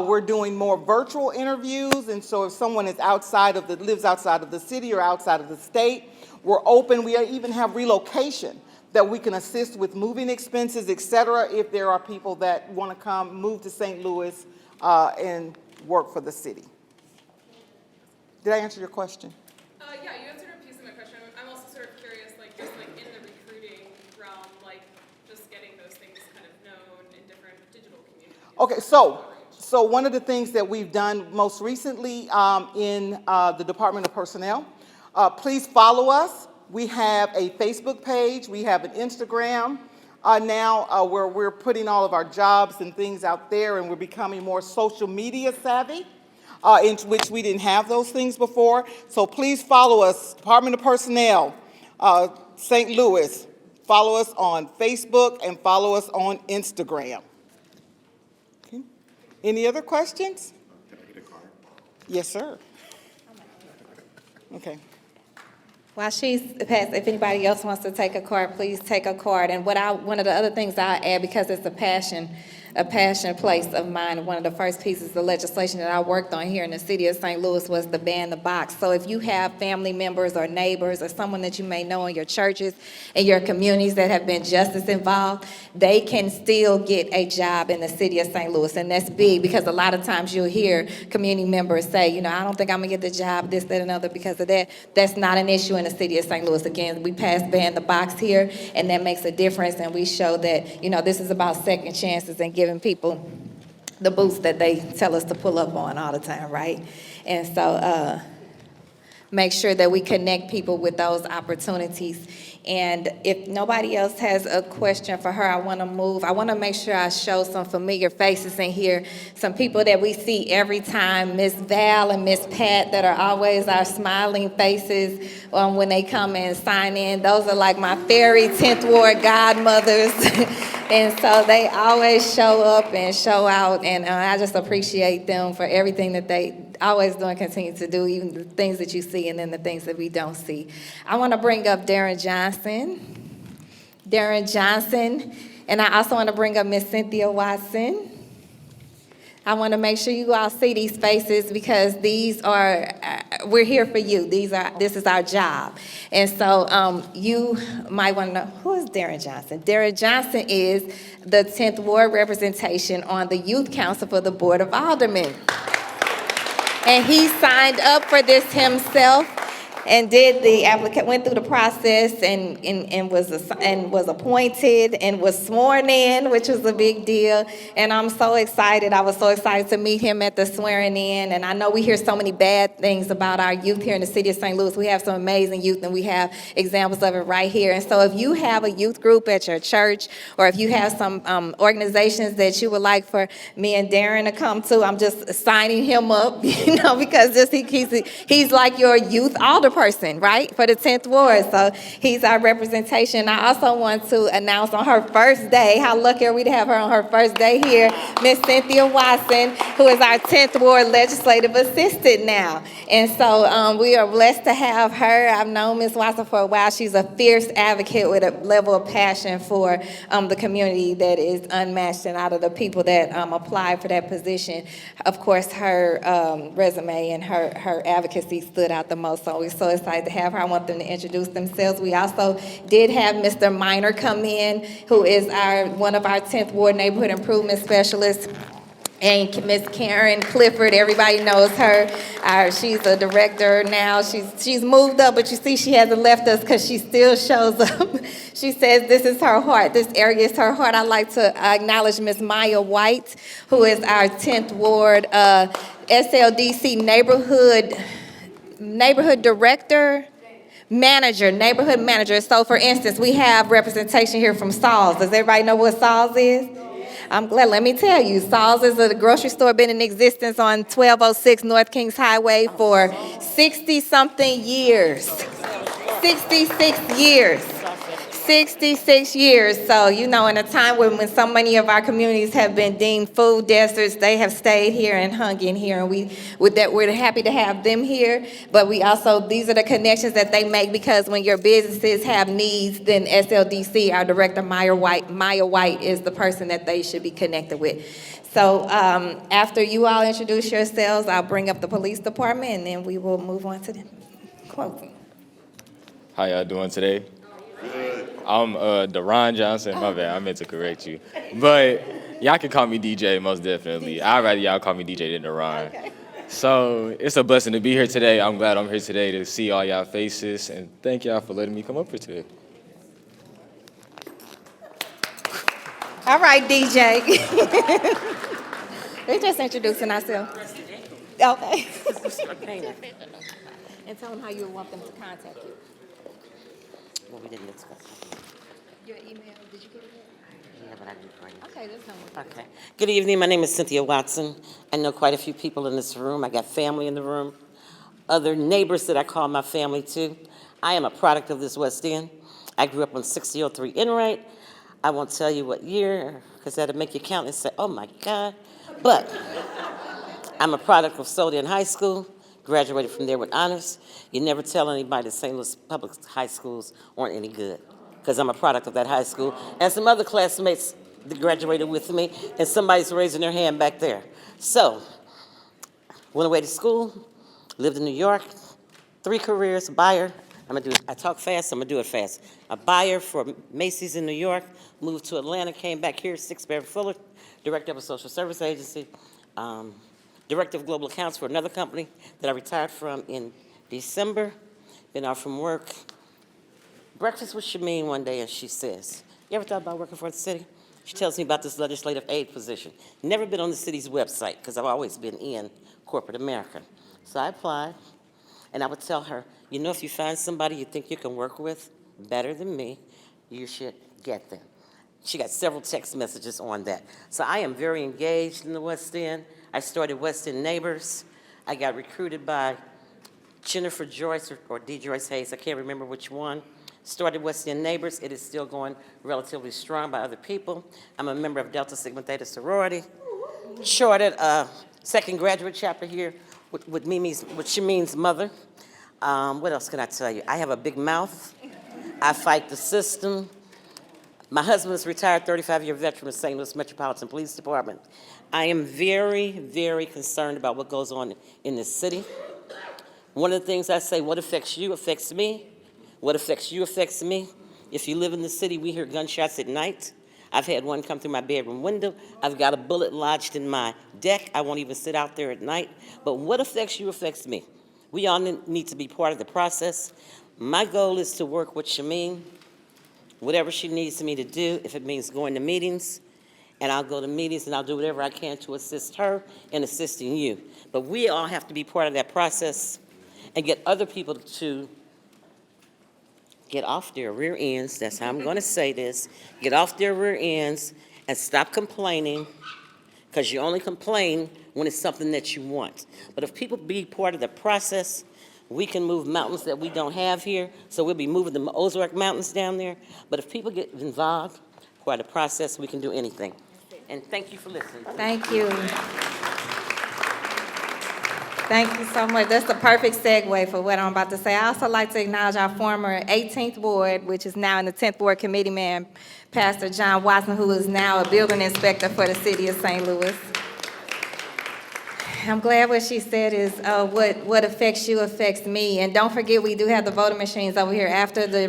We're doing more virtual interviews, and so if someone is lives outside of the city or outside of the state, we're open. We even have relocation that we can assist with moving expenses, et cetera, if there are people that want to move to St. Louis and work for the city. Did I answer your question? Yeah, you answered a piece of my question. I'm also sort of curious, like just like in the recruiting realm, like just getting those things kind of known in different digital communities. Okay, so one of the things that we've done most recently in the Department of Personnel, please follow us We have a Facebook page, we have an Instagram now where we're putting all of our jobs and things out there, and we're becoming more social media savvy, in which we didn't have those things before. So please follow us, Department of Personnel, St. Louis. Follow us on Facebook and follow us on Instagram. Okay. Any other questions? Can I get a card? Yes, sir. Okay. While she's passed, if anybody else wants to take a card, please take a card. And one of the other things I'll add, because it's a passion place of mine, one of the first pieces of legislation that I worked on here in the city of St. Louis was to ban the box. So if you have family members or neighbors or someone that you may know in your churches and your communities that have been justice involved, they can still get a job in the city of St. Louis. And that's big, because a lot of times you'll hear community members say, you know, I don't think I'm gonna get the job, this, that, and other because of that. That's not an issue in the city of St. Louis. Again, we passed ban the box here, and that makes a difference, and we show that, you know, this is about second chances and giving people the boost that they tell us to pull up on all the time, right? And so make sure that we connect people with those opportunities. And if nobody else has a question for her, I want to make sure I show some familiar faces in here, some people that we see every time, Miss Val and Miss Pat, that are always our smiling faces when they come and sign in. Those are like my fairy 10th Ward godmothers. And so they always show up and show out, and I just appreciate them for everything that they always do and continue to do, even the things that you see and then the things that we don't see. I want to bring up Darren Johnson, and I also want to bring up Miss Cynthia Watson. I want to make sure you all see these faces, because these are, we're here for you. This is our job. And so you might want to know, who is Darren Johnson? Darren Johnson is the 10th Ward representation on the Youth Council for the Board of Aldermen. And he signed up for this himself and went through the process and was appointed and was sworn in, which was a big deal. And I'm so excited. I was so excited to meet him at the swearing in. And I know we hear so many bad things about our youth here in the city of St. Louis. We have some amazing youth, and we have examples of it right here. And so if you have a youth group at your church, or if you have some organizations that you would like for me and Darren to come to, I'm just signing him up, you know, because he's like your youth alder person, right, for the 10th Ward. So he's our representation. I also want to announce on her first day, how lucky are we to have her on her first day here, Miss Cynthia Watson, who is our 10th Ward legislative assistant now. And so we are blessed to have her. I've known Ms. Watson for a while. She's a fierce advocate with a level of passion for the community that is unmatched. And out of the people that applied for that position, of course, her resume and her advocacy stood out the most. So we're so excited to have her. I want them to introduce themselves. We also did have Mr. Minor come in, who is one of our 10th Ward neighborhood improvement specialists. And Miss Karen Clifford, everybody knows her. She's a director now. She's moved up, but you see she hasn't left us because she still shows up. She says this is her heart. This area is her heart. I'd like to acknowledge Miss Maya White, who is our 10th Ward SLDC neighborhood director. Neighborhood manager. So for instance, we have representation here from Saul's. Does everybody know what Saul's is? I'm glad. Let me tell you, Saul's is a grocery store been in existence on 1206 North Kings Highway for 60-something years. 66 years. 66 years. So, you know, in a time when so many of our communities have been deemed food deserts, they have stayed here and hung in here. And we're happy to have them here. But we also, these are the connections that they make, because when your businesses have needs, then SLDC, our director, Maya White is the person that they should be connected with. So after you all introduce yourselves, I'll bring up the police department, and then we will move on to the closing. How y'all doing today? I'm Deron Johnson. My bad, I meant to correct you. But y'all can call me DJ, most definitely. I'd rather y'all call me DJ than Deron. Okay. So it's a blessing to be here today. I'm glad I'm here today to see all y'all faces, and thank y'all for letting me come up here today. All right, DJ. We're just introducing ourselves. Okay. And tell them how you want them to contact you. Well, we didn't discuss it. Your email, did you get it? Yeah, but I didn't bring it. Okay, that's no more. Okay. Good evening. My name is Cynthia Watson. I know quite a few people in this room. I got family in the room, other neighbors that I call my family too. I am a product of this West End. I grew up on 6003 Enright. I won't tell you what year, because that'll make you count and say, oh my God. But I'm a product of Solian High School, graduated from there with honors. You never tell anybody that St. Louis public high schools weren't any good, because I'm a product of that high school. And some other classmates that graduated with me, and somebody's raising their hand back there. So, went away to school, lived in New York, 3 careers, buyer. I talk fast, I'm gonna do it fast. A buyer for Macy's in New York, moved to Atlanta, came back here, 6 Barrett Fuller, director of a social service agency, director of global accounts for another company that I retired from in December. Been out from work. Breakfast with Shameem one day, and she says, you ever thought about working for the city? She tells me about this legislative aid position. Never been on the city's website, because I've always been in corporate America. So I applied, and I would tell her, you know, if you find somebody you think you can work with better than me, you should get them. She got several text messages on that. So I am very engaged in the West End. I started West End Neighbors. I got recruited by Jennifer Joyce or D. Joyce Hayes, I can't remember which one. Started West End Neighbors. It is still going relatively strong by other people. I'm a member of Delta Sigma Theta sorority. Chartered a second graduate chapter here with Shameem's mother. What else can I tell you? I have a big mouth. I fight the system. My husband is retired 35-year veteran of St. Louis Metropolitan Police Department. I am very, very concerned about what goes on in this city. One of the things I say, what affects you affects me. What affects you affects me. If you live in the city, we hear gunshots at night. I've had one come through my bedroom window. I've got a bullet lodged in my deck. I won't even sit out there at night. But what affects you affects me. We all need to be part of the process. My goal is to work with Shameem, whatever she needs me to do, if it means going to meetings, and I'll go to meetings and I'll do whatever I can to assist her in assisting you. But we all have to be part of that process and get other people to get off their rear ends, that's how I'm going to say this, get off their rear ends and stop complaining, because you only complain when it's something that you want. But if people be part of the process, we can move mountains that we don't have here, so we'll be moving the Ozark Mountains down there. But if people get involved, part of the process, we can do anything. And thank you for listening. Thank you. Thank you so much. That's the perfect segue for what I'm about to say. I also like to acknowledge our former 18th Ward, which is now in the 10th Ward Committee man, Pastor John Watson, who is now a building inspector for the city of St. Louis. I'm glad what she said is what affects you affects me. And don't forget, we do have the voting machines over here. After the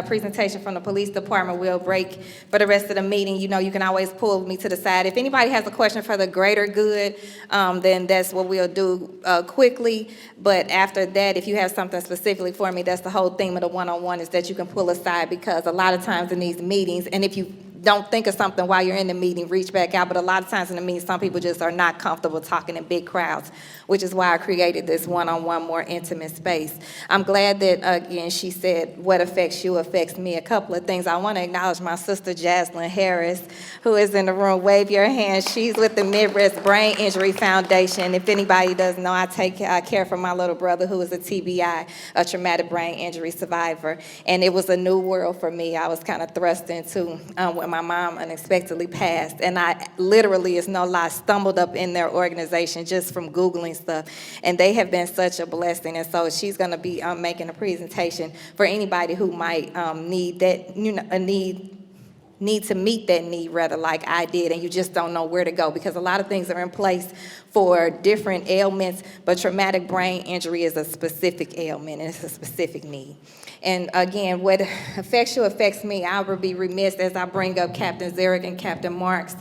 presentation from the police department, we'll break for the rest of the meeting. You know, you can always pull me to the side. If anybody has a question for the greater good, then that's what we'll do quickly. But after that, if you have something specifically for me, that's the whole theme of the one-on-one, is that you can pull aside, because a lot of times in these meetings, and if you don't think of something while you're in the meeting, reach back out. But a lot of times in the meeting, some people just are not comfortable talking in big crowds, which is why I created this one-on-one, more intimate space. I'm glad that, again, she said, what affects you affects me. A couple of things. I want to acknowledge my sister, Jaslyn Harris, who is in the room. Wave your hand. She's with the Midwest Brain Injury Foundation. If anybody doesn't know, I care for my little brother, who is a TBI, a traumatic brain injury survivor. And it was a new world for me. I was kind of thrust into when my mom unexpectedly passed. And I literally, it's no lie, stumbled up in their organization just from Googling stuff. And they have been such a blessing. And so she's going to be making a presentation for anybody who might need that, need to meet that need, rather, like I did, and you just don't know where to go, because a lot of things are in place for different ailments, but traumatic brain injury is a specific ailment, and it's a specific need. And again, what affects you affects me. I would be remiss as I bring up Captain Zarek and Captain Marks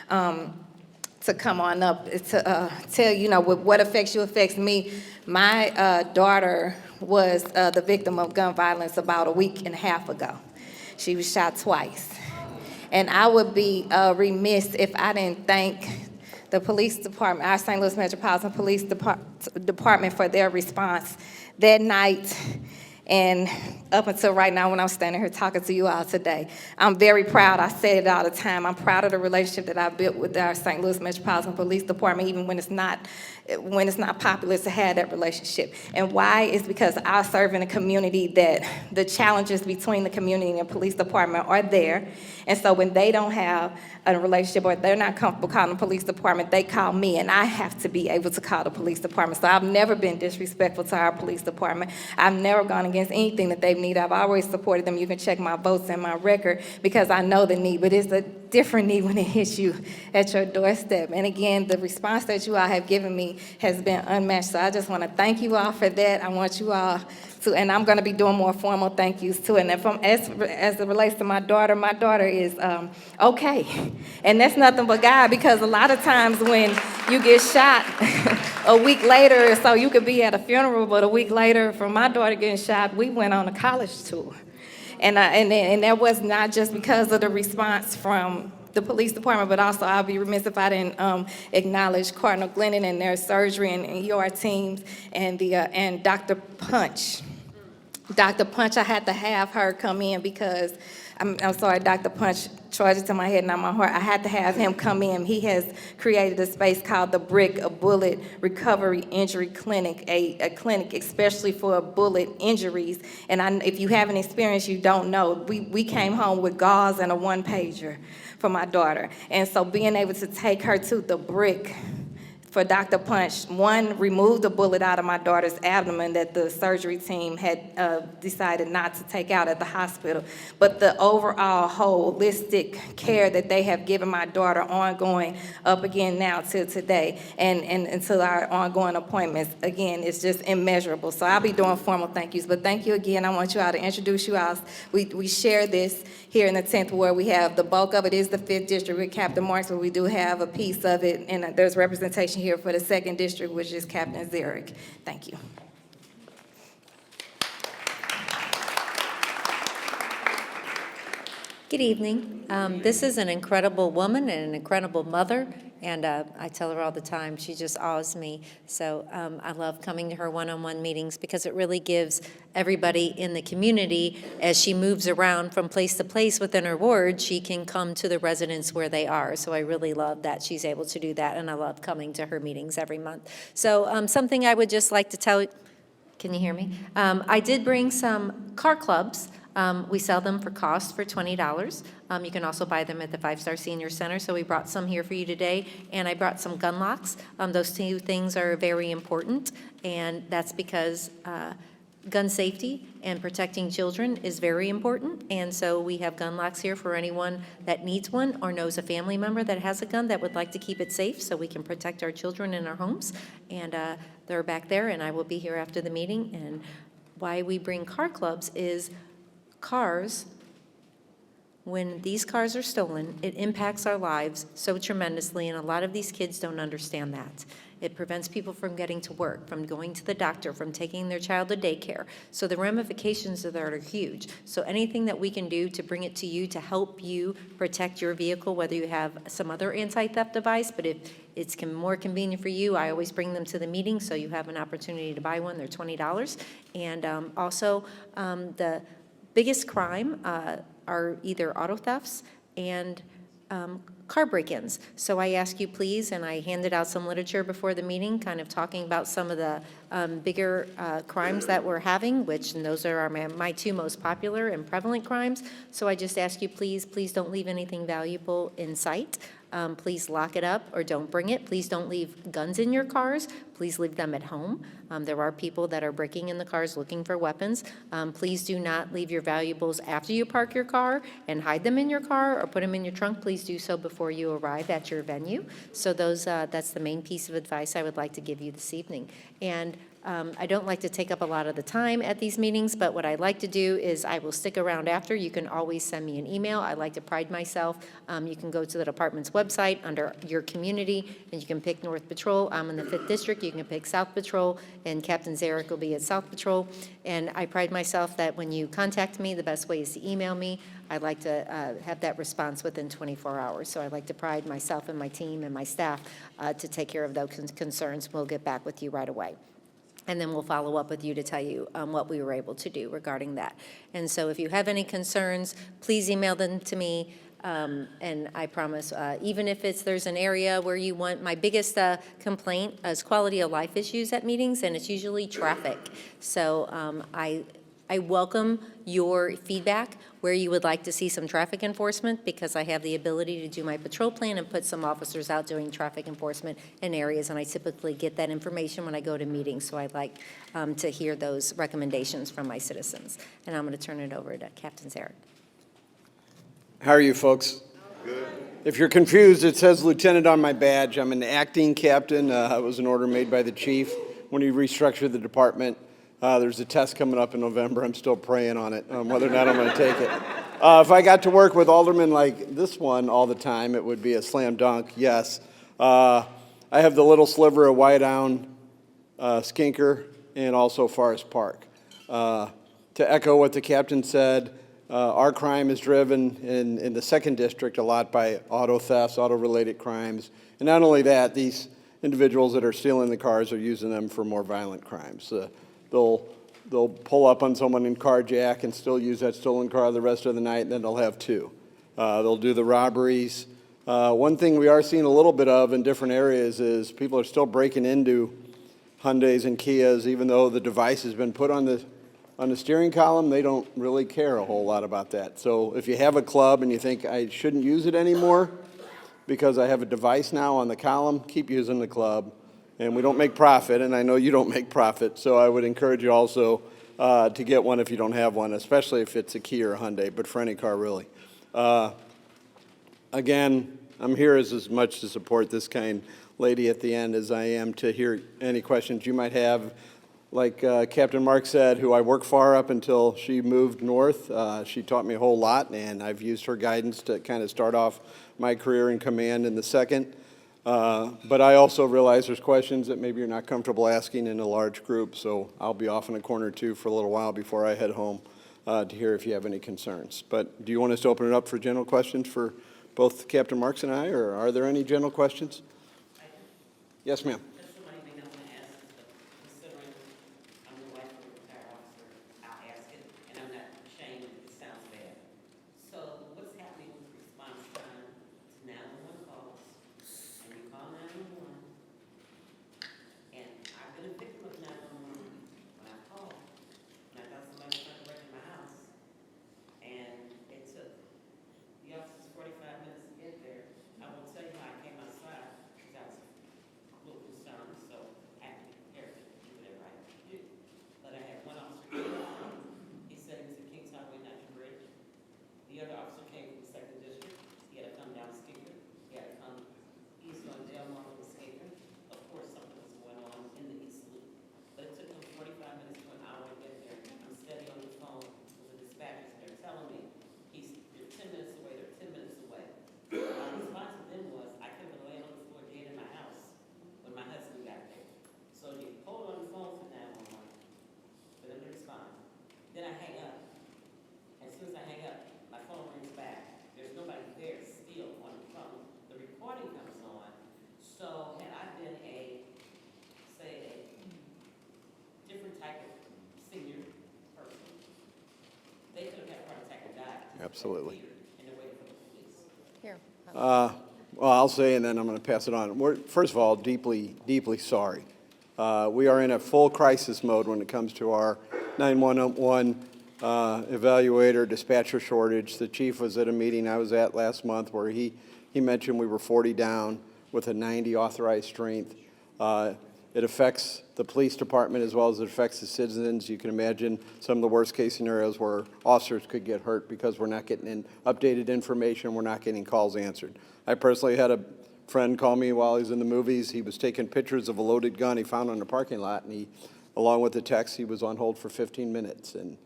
to come on up to tell you, what affects you affects me. My daughter was the victim of gun violence about a week and a half ago. She was shot twice. And I would be remiss if I didn't thank the police department, our St. Louis Metropolitan Police Department, for their response that night, and up until right now when I'm standing here talking to you all today. I'm very proud. I say it all the time. I'm proud of the relationship that I built with our St. Louis Metropolitan Police Department, even when it's not popular to have that relationship. And why is because I serve in a community that the challenges between the community and the police department are there. And so when they don't have a relationship or they're not comfortable calling the police department, they call me, and I have to be able to call the police department. So I've never been disrespectful to our police department. I've never gone against anything that they've needed. I've always supported them. You can check my votes and my record because I know the need, but it's a different need when it hits you at your doorstep. And again, the response that you all have given me has been unmatched. So I just want to thank you all for that. I want you all to, and I'm going to be doing more formal thank yous too. And as it relates to my daughter is okay. And that's nothing but God, because a lot of times when you get shot a week later, so you could be at a funeral, but a week later from my daughter getting shot, we went on a college tour. And that was not just because of the response from the police department, but also I'll be remiss if I didn't acknowledge Cardinal Glennon and their surgery and ER teams and Dr. Punch. Dr. Punch, I had to have her come in because, I'm sorry, Dr. Punch, charge it to my head, not my heart. I had to have him come in. He has created a space called The Brick, a bullet recovery injury clinic, a clinic especially for bullet injuries. And if you haven't experienced, you don't know. We came home with gauze and a one-pager for my daughter. And so being able to take her to The Brick for Dr. Punch, one, removed the bullet out of my daughter's abdomen that the surgery team had decided not to take out at the hospital. But the overall holistic care that they have given my daughter ongoing up again now till today and until our ongoing appointments, again, it's just immeasurable. So I'll be doing formal thank yous. But thank you again. I want you all to introduce you all. We share this here in the 10th Ward. We have the bulk of it is the 5th District with Captain Marks, but we do have a piece of it, and there's representation here for the 2nd District, which is Captain Zarek. Thank you. Good evening. This is an incredible woman and an incredible mother, and I tell her all the time, she just awes me. So I love coming to her one-on-one meetings because it really gives everybody in the community, as she moves around from place to place within her ward, she can come to the residents where they are. So I really love that she's able to do that, and I love coming to her meetings every month. So something I would just like to tell you, can you hear me? I did bring some car clubs. We sell them for cost for $20. You can also buy them at the 5-Star Senior Center. So we brought some here for you today. And I brought some gun locks. Those two things are very important. And that's because gun safety and protecting children is very important. And so we have gun locks here for anyone that needs one or knows a family member that has a gun that would like to keep it safe so we can protect our children in our homes. And they're back there, and I will be here after the meeting. And why we bring car clubs is cars, when these cars are stolen, it impacts our lives so tremendously, and a lot of these kids don't understand that. It prevents people from getting to work, from going to the doctor, from taking their child to daycare. So the ramifications of that are huge. So anything that we can do to bring it to you to help you protect your vehicle, whether you have some other anti-theft device, but if it's more convenient for you, I always bring them to the meeting so you have an opportunity to buy one. They're $20. And also the biggest crime are either auto thefts and car break-ins. So I ask you please, and I handed out some literature before the meeting kind of talking about some of the bigger crimes that we're having, and those are my two most popular and prevalent crimes. So I just ask you please don't leave anything valuable in sight. Please lock it up or don't bring it. Please don't leave guns in your cars. Please leave them at home. There are people that are breaking in the cars looking for weapons. Please do not leave your valuables after you park your car and hide them in your car or put them in your trunk. Please do so before you arrive at your venue. So that's the main piece of advice I would like to give you this evening. And I don't like to take up a lot of the time at these meetings, but what I like to do is I will stick around after. You can always send me an email. I like to pride myself. You can go to the department's website under your community, and you can pick North Patrol. I'm in the 5th District. You can pick South Patrol, and Captain Zarek will be at South Patrol. And I pride myself that when you contact me, the best way is to email me. I like to have that response within 24 hours. So I like to pride myself and my team and my staff to take care of those concerns. We'll get back with you right away. And then we'll follow up with you to tell you what we were able to do regarding that. And so if you have any concerns, please email them to me. And I promise, even if there's an area where you want, my biggest complaint is quality of life issues at meetings, and it's usually traffic. So I welcome your feedback where you would like to see some traffic enforcement, because I have the ability to do my patrol plan and put some officers out doing traffic enforcement in areas, and I typically get that information when I go to meetings, so I'd like to hear those recommendations from my citizens. And I'm going to turn it over to Captain Zarek. How are you, folks? Good. If you're confused, it says lieutenant on my badge. I'm an acting captain. It was an order made by the chief when he restructured the department. There's a test coming up in November. I'm still praying on it, whether or not I'm going to take it. If I got to work with aldermen like this one all the time, it would be a slam dunk, yes. I have the little sliver of Whitedown, Skinker, and also Forest Park. To echo what the captain said, our crime is driven in the 2nd District a lot by auto thefts, auto-related crimes. And not only that, these individuals that are stealing the cars are using them for more violent crimes. They'll pull up on someone in carjack and still use that stolen car the rest of the night, and then they'll have 2. They'll do the robberies. One thing we are seeing a little bit of in different areas is people are still breaking into Hyundais and Kias, even though the device has been put on the steering column. They don't really care a whole lot about that. So if you have a club and you think I shouldn't use it anymore because I have a device now on the column, keep using the club. And we don't make profit, and I know you don't make profit, so I would encourage you also to get one if you don't have one, especially if it's a Kia or a Hyundai, but for any car, really. Again, I'm here as much to support this kind lady at the end as I am to hear any questions you might have. Like Captain Mark said, who I worked for up until she moved north, she taught me a whole lot, and I've used her guidance to kind of start off my career in command in the 2nd. But I also realize there's questions that maybe you're not comfortable asking in a large group, so I'll be off in a corner too for a little while before I head home to hear if you have any concerns. But do you want us to open it up for general questions for both Captain Marks and I, or are there any general questions? Yes, ma'am. Somebody may not want to ask this, but considering I'm the wife of a retired officer, I'll ask it, and I'm not ashamed if it sounds bad. So what's happening with response time to 911 calls? And you call 911, and I've been a victim of 911 when I called, and I thought somebody was trying to break in my house, and it took the officers 45 minutes to get there. I won't tell you how I came outside, because I was a little concerned, so I had to be prepared to do whatever I had to do. But I had one officer came from, he said he was at Kings Highway, not the bridge. The other officer came from the 2nd District. He had to come down Skinker. He had to come east on Delmar with Skinker. Of course, something was going on in the East Loop. But it took him 45 minutes to an hour to get there. I'm steady on the phone with the dispatchers. They're telling me they're 10 minutes away, they're 10 minutes away. My response to them was, I could have been laying on the floor dead in my house when my husband got there. So you hold on the phone for 911 for them to respond. Then I hang up. As soon as I hang up, my phone rings back. There's nobody there still on the phone. The recording comes on. So had I been a different type of senior person, they could have had a heart attack and died. Absolutely. And they're waiting for the police. Here. Well, I'll say, and then I'm going to pass it on. We're, first of all, deeply, deeply sorry. We are in a full crisis mode when it comes to our 911 evaluator, dispatcher shortage. The chief was at a meeting I was at last month where he mentioned we were 40 down with a 90 authorized strength. It affects the police department as well as it affects the citizens. You can imagine some of the worst case scenarios where officers could get hurt because we're not getting updated information, we're not getting calls answered. I personally had a friend call me while he was in the movies. He was taking pictures of a loaded gun he found in the parking lot, and along with the text, he was on hold for 15 minutes, and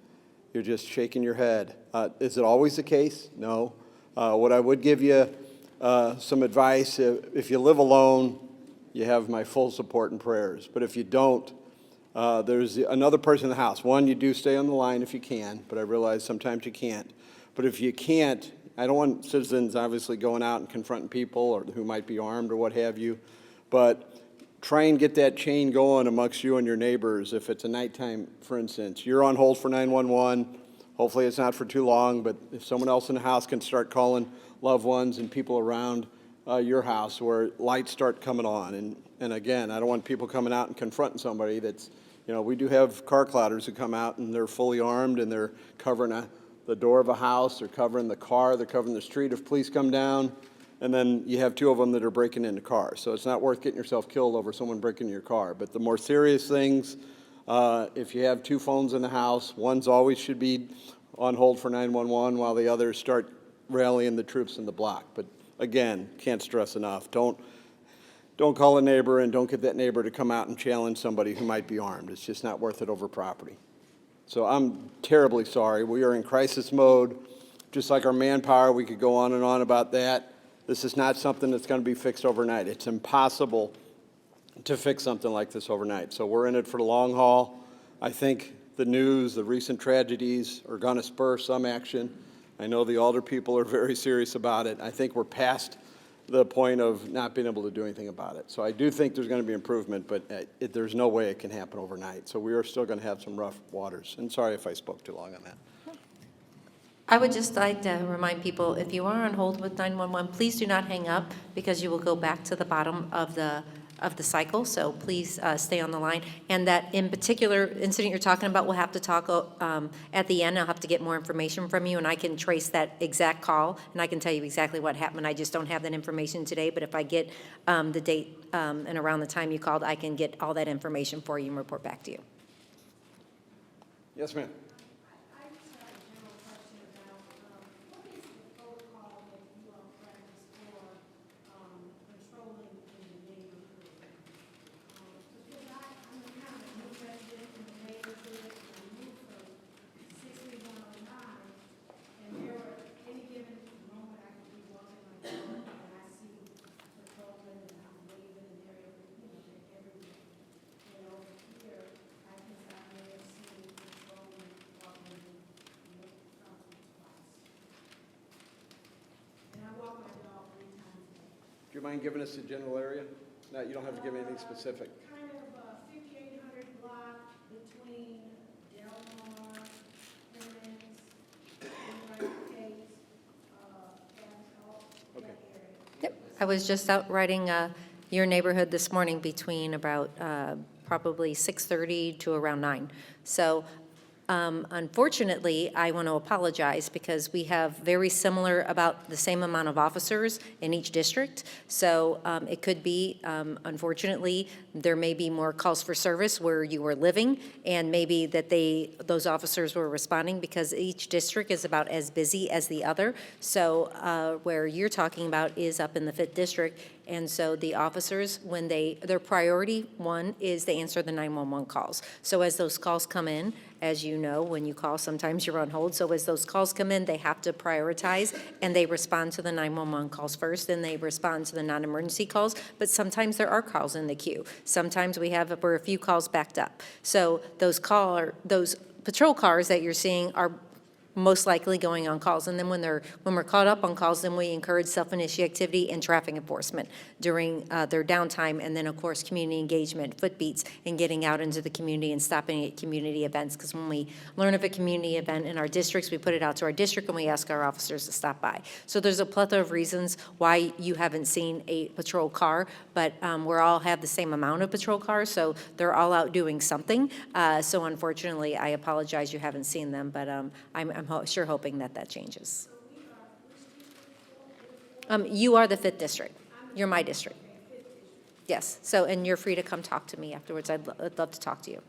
you're just shaking your head. Is it always the case? No. What I would give you some advice, if you live alone, you have my full support and prayers. But if you don't, there's another person in the house. One, you do stay on the line if you can, but I realize sometimes you can't. But if you can't, I don't want citizens obviously going out and confronting people or who might be armed or what have you, but try and get that chain going amongst you and your neighbors. If it's a nighttime, for instance, you're on hold for 911. Hopefully it's not for too long, but if someone else in the house can start calling loved ones and people around your house where lights start coming on. And again, I don't want people coming out and confronting somebody that's, we do have car clouders who come out and they're fully armed and they're covering the door of a house, they're covering the car, they're covering the street if police come down. And then you have two of them that are breaking into cars. So it's not worth getting yourself killed over someone breaking your car. But the more serious things, if you have two phones in the house, one's always should be on hold for 911 while the others start rallying the troops in the block. But again, can't stress enough. Don't call a neighbor and don't get that neighbor to come out and challenge somebody who might be armed. It's just not worth it over property. So I'm terribly sorry. We are in crisis mode. Just like our manpower, we could go on and on about that. This is not something that's going to be fixed overnight. It's impossible to fix something like this overnight. So we're in it for the long haul. I think the news, the recent tragedies are going to spur some action. I know the Alder people are very serious about it. I think we're past the point of not being able to do anything about it. So I do think there's going to be improvement, but there's no way it can happen overnight. So we are still going to have some rough waters. And sorry if I spoke too long on that. I would just like to remind people, if you are on hold with 911, please do not hang up because you will go back to the bottom of the cycle. So please stay on the line. And that in particular incident you're talking about, we'll have to talk at the end. I'll have to get more information from you, and I can trace that exact call, and I can tell you exactly what happened. I just don't have that information today, but if I get the date and around the time you called, I can get all that information for you and report back to you. Yes, ma'am. Do you mind giving us a general area? No, you don't have to give anything specific. Kind of 5800 block between Delmar, Clemens, Case, Okay. Yep. I was just out riding your neighborhood this morning between about probably 6:30 to around 9. So unfortunately, I want to apologize because we have very similar, about the same amount of officers in each district. So it could be, unfortunately, there may be more calls for service where you were living, and maybe that those officers were responding because each district is about as busy as the other. So where you're talking about is up in the 5th district. And so the officers, when their priority one is to answer the 911 calls. So as those calls come in, as you know, when you call, sometimes you're on hold. So as those calls come in, they have to prioritize, and they respond to the 911 calls first, then they respond to the non-emergency calls. But sometimes there are calls in the queue. Sometimes we're a few calls backed up. So those patrol cars that you're seeing are most likely going on calls. And then when we're caught up on calls, then we encourage self-initiated activity and traffic enforcement during their downtime. And then, of course, community engagement, footbeats, and getting out into the community and stopping at community events. Because when we learn of a community event in our districts, we put it out to our district and we ask our officers to stop by. So there's a plethora of reasons why you haven't seen a patrol car, but we all have the same amount of patrol cars, so they're all out doing something. So unfortunately, I apologize you haven't seen them, but I'm sure hoping that changes. You are the 5th district. You're my district. Yes. So, and you're free to come talk to me afterwards. I'd love to talk to you.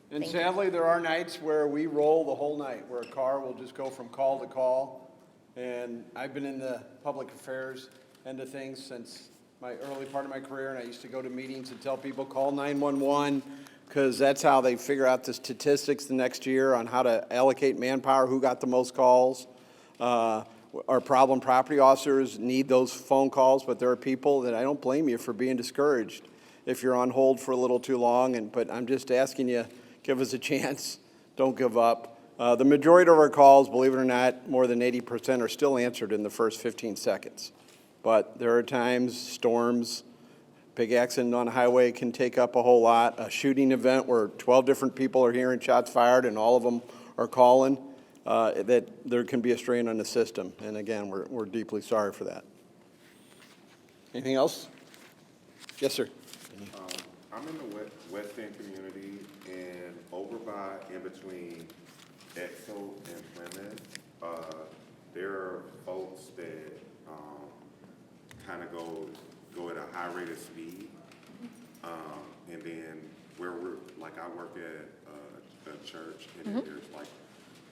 And Thank you. sadly, there are nights where we roll the whole night, where a car will just go from call to call. And I've been in the public affairs end of things since my early part of my career, and I used to go to meetings and tell people, call 911, because that's how they figure out the statistics the next year on how to allocate manpower, who got the most calls. Our problem property officers need those phone calls, but there are people that I don't blame you for being discouraged if you're on hold for a little too long. But I'm just asking you, give us a chance. Don't give up. The majority of our calls, believe it or not, more than 80% are still answered in the first 15 seconds. But there are times, storms, Big accident on a highway can take up a whole lot. A shooting event where 12 different people are hearing shots fired and all of them are calling, that there can be a strain on the system. And again, we're deeply sorry for that. Anything else? Yes, sir. I'm in the West End community, and over by, in between Exo and Plymouth, there are folks that kind of go at a high rate of speed. And then where we're, like I work at a church, and then there's like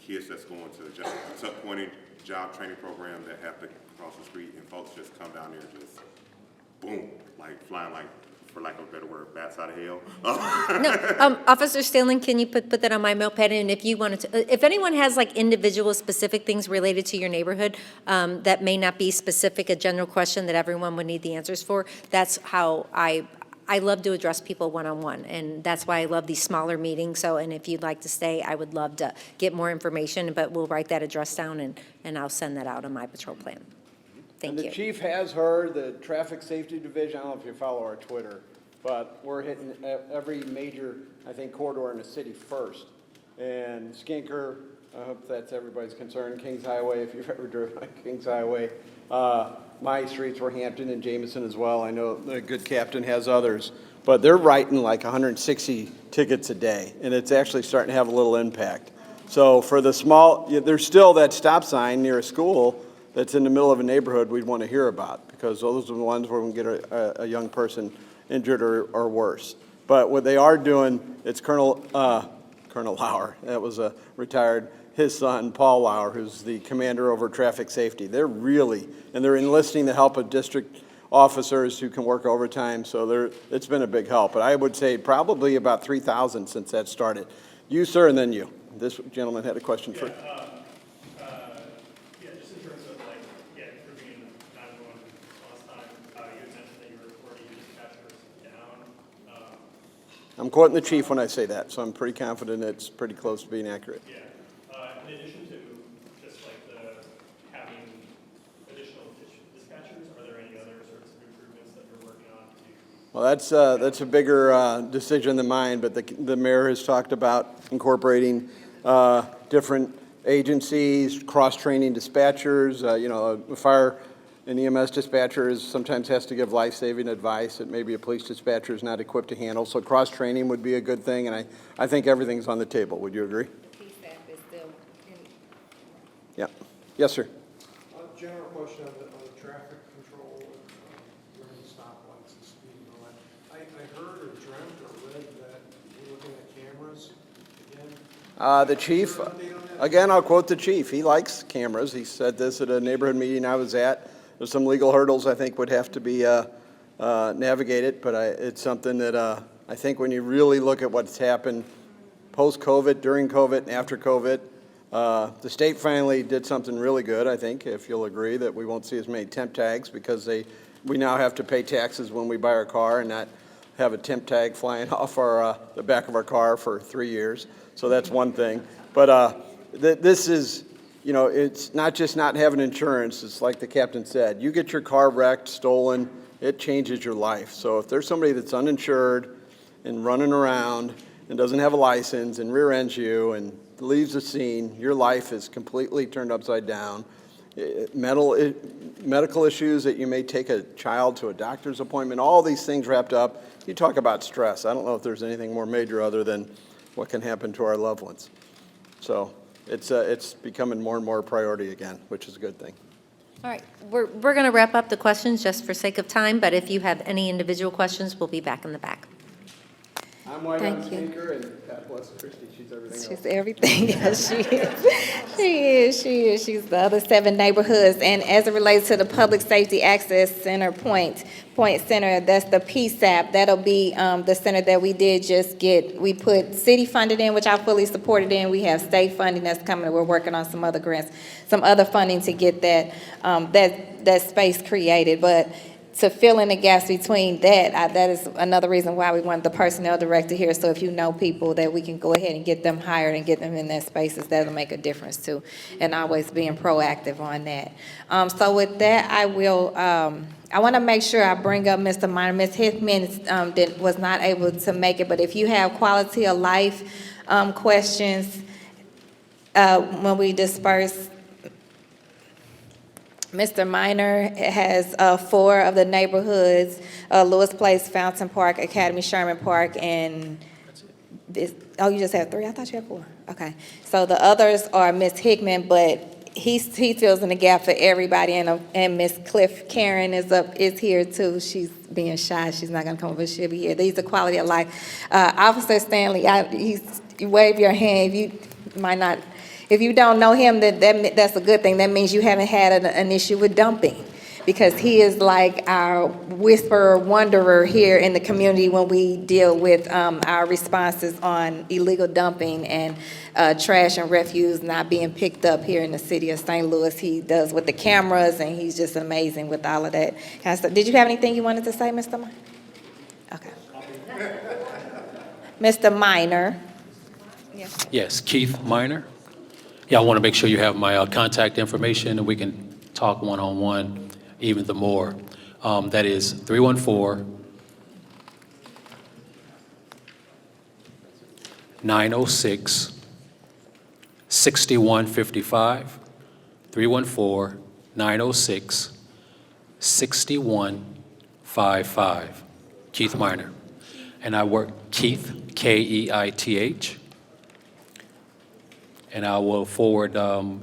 kids that's going to tuck pointing job training program that have to cross the street, and folks just come down there and just boom, like flying like, for lack of a better word, bats out of hell. No, Officer Stanley, can you put that on my notepad? And if you wanted to, if anyone has like individual specific things related to your neighborhood that may not be specific, a general question that everyone would need the answers for, that's how I love to address people one-on-one, and that's why I love these smaller meetings. So, and if you'd like to stay, I would love to get more information, but we'll write that address down and I'll send that out on my patrol plan. Thank you. And the chief has heard, the Traffic Safety Division, I don't know if you follow our Twitter, but we're hitting every major, I think, corridor in the city first. And Skinker, I hope that's everybody's concern, Kings Highway, if you've ever driven on Kings Highway. My streets were Hampton and Jameson as well. I know the good captain has others. But they're writing like 160 tickets a day, and it's actually starting to have a little impact. So for the small, there's still that stop sign near a school that's in the middle of a neighborhood we'd want to hear about, because those are the ones where we can get a young person injured or worse. But what they are doing, it's Colonel Lauer, that was a retired, his son, Paul Lauer, who's the commander over traffic safety. They're enlisting the help of district officers who can work overtime, so it's been a big help. But I would say probably about 3,000 since that started. You, sir, and then you. This gentleman had a question for. Just in terms of like, improving 911 response time, you had mentioned that you were reporting dispatchers down. I'm quoting the chief when I say that, so I'm pretty confident it's pretty close to being accurate. Yeah. In addition to just like having additional dispatchers, are there any other sorts of improvements that you're working on to? Well, that's a bigger decision than mine, but the mayor has talked about incorporating different agencies, cross-training dispatchers. A fire and EMS dispatcher sometimes has to give life-saving advice that maybe a police dispatcher is not equipped to handle. So cross-training would be a good thing, and I think everything's on the table. Would you agree? Yeah. Yes, sir. General question on the traffic control, running stoplights and speed and all that. I heard or dreamt or read that we're looking at cameras again. The chief, again, I'll quote the chief. He likes cameras. He said this at a neighborhood meeting I was at. There's some legal hurdles I think would have to be navigated, but it's something that I think when you really look at what's happened post-COVID, during COVID, and after COVID, the state finally did something really good, I think, if you'll agree, that we won't see as many temp tags because we now have to pay taxes when we buy our car and not have a temp tag flying off the back of our car for 3 years. So that's one thing. But this is, it's not just not having insurance. It's like the captain said. You get your car wrecked, stolen, it changes your life. So if there's somebody that's uninsured and running around and doesn't have a license and rear ends you and leaves the scene, your life is completely turned upside down. Medical issues that you may take a child to a doctor's appointment, all these things wrapped up. You talk about stress. I don't know if there's anything more major other than what can happen to our loved ones. So it's becoming more and more a priority again, which is a good thing. All right, we're going to wrap up the questions just for sake of time, but if you have any individual questions, we'll be back in the back. I'm White Thank on you. Speaker, and God bless Christie. She's everything else. She's everything. Yes, she is. She is. She's the other 7 neighborhoods. And as it relates to the Public Safety Access Center Point Center, that's the PSAP. That'll be the center that we did just get. We put city funded in, which I fully supported in. We have state funding that's coming. We're working on some other grants, some other funding to get that space created. But to fill in the gaps between that is another reason why we want the personnel director here. So if you know people that we can go ahead and get them hired and get them in their spaces, that'll make a difference too. And always being proactive on that. So with that, I I want to make sure I bring up Mr. Minor. Ms. Hickman was not able to make it, but if you have quality of life questions when we disperse, Mr. Minor has 4 of the neighborhoods, Lewis Place, Fountain Park, Academy, Sherman Park, and oh, you just have 3? I thought you had 4. Okay. So the others are Ms. Hickman, but he fills in the gap for everybody, and Ms. Cliff Karen is here too. She's being shy. She's not going to come over. She'll be here. These are quality of life. Officer Stanley, you wave your hand. You might not. If you don't know him, that's a good thing. That means you haven't had an issue with dumping, because he is like our whisperer, wanderer here in the community when we deal with our responses on illegal dumping and trash and refuse not being picked up here in the city of St. Louis. He does with the cameras, and he's just amazing with all of that kind of stuff. Did you have anything you wanted to say, Mr. Minor? Okay. Mr. Minor. Yes, Keith Minor. Yeah, I want to make sure you have my contact information, and we can talk one-on-one even the more. That is 314-906-6155, 314-906-6155. Keith Minor. And I work Keith, Keith. And I will forward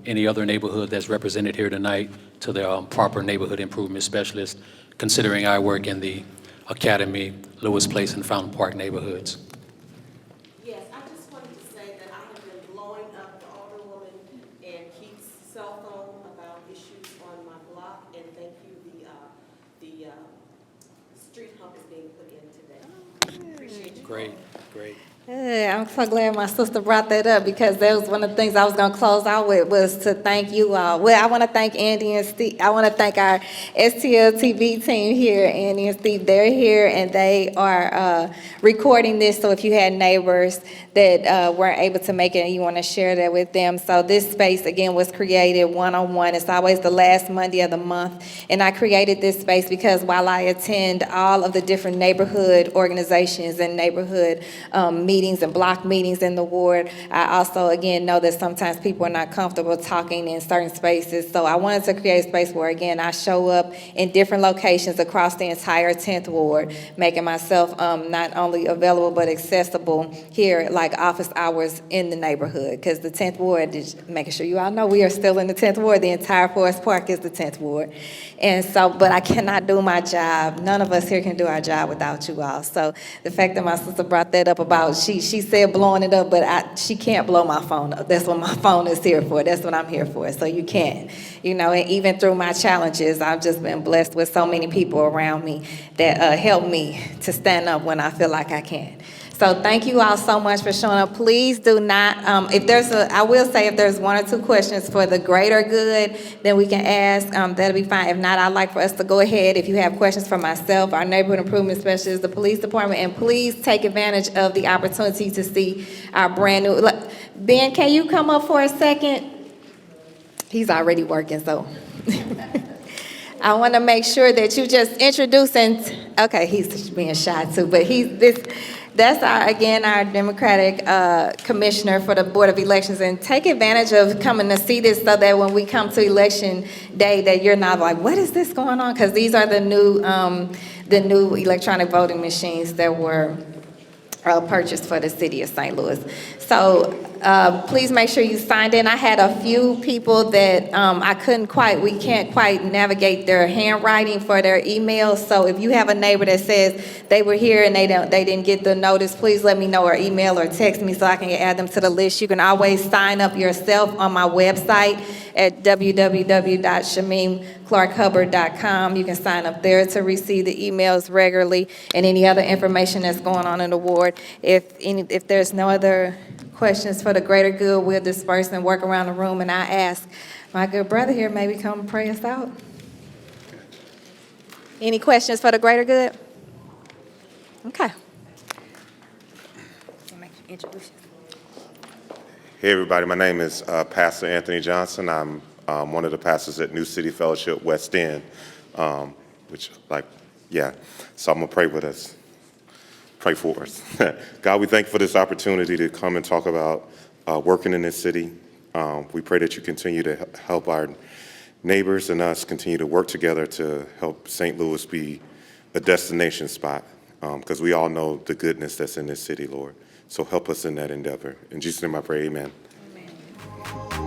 any other neighborhood that's represented here tonight to the proper neighborhood improvement specialist, considering I work in the Academy, Lewis Place, and Fountain Park neighborhoods. Yes, I just wanted to say that I have been blowing up the Alderwoman and Keith's cell phone about issues on my block, and thank you, the street hump is being put in today. Appreciate you. Great. I'm so glad my sister brought that up, because that was one of the things I was going to close out with, was to thank you all. Well, I want to thank Andy and Steve. I want to thank our STL TV team here, Andy and Steve. They're here, and they are recording this, so if you had neighbors that weren't able to make it and you want to share that with them. So this space, again, was created one-on-one. It's always the last Monday of the month, and I created this space because while I attend all of the different neighborhood organizations and neighborhood meetings and block meetings in the ward, I also, again, know that sometimes people are not comfortable talking in certain spaces. So I wanted to create a space where, again, I show up in different locations across the entire 10th ward, making myself not only available but accessible here, like office hours in the neighborhood, because the 10th ward, just making sure you all know we are still in the 10th ward. The entire Forest Park is the 10th ward. And so, but I cannot do my job. None of us here can do our job without you all. So the fact that my sister brought that up about, she said blowing it up, but she can't blow my phone up. That's what my phone is here for. That's what I'm here for. So you can't, and even through my challenges, I've just been blessed with so many people around me that help me to stand up when I feel like I can't. So thank you all so much for showing up. Please do not, I will say if there's 1 or 2 questions for the greater good, then we can ask, that'll be fine. If not, I'd like for us to go ahead. If you have questions for myself, our neighborhood improvement specialist, the police department, and please take advantage of the opportunity to see our brand new, Ben, can you come up for a second? He's already working, so. I want to make sure that you just introduce okay, he's being shy too, but that's our Democratic commissioner for the Board of Elections, and take advantage of coming to see this so that when we come to election day that you're not like, what is this going on? Because these are the new electronic voting machines that were purchased for the city of St. Louis. So please make sure you signed in. I had a few people that we can't quite navigate their handwriting for their emails. So if you have a neighbor that says they were here and they didn't get the notice, please let me know, or email or text me so I can add them to the list. You can always sign up yourself on my website at www.shameemclarkhubbard.com. You can sign up there to receive the emails regularly and any other information that's going on in the ward. If there's no other questions for the greater good, we'll disperse and work around the room, and I ask my good brother here, maybe come pray us out. Any questions for the greater good? Okay. Introduce yourself. Hey, everybody. My name is Pastor Anthony Johnson. I'm one of the pastors at New City Fellowship West End. which, like, yeah. So I'm going to pray with us. Pray for us. God, we thank you for this opportunity to come and talk about working in this city. We pray that you continue to help our neighbors and us continue to work together to help St. Louis be a destination spot, because we all know the goodness that's in this city, Lord. So help us in that endeavor. In Jesus' name I pray, amen. Amen.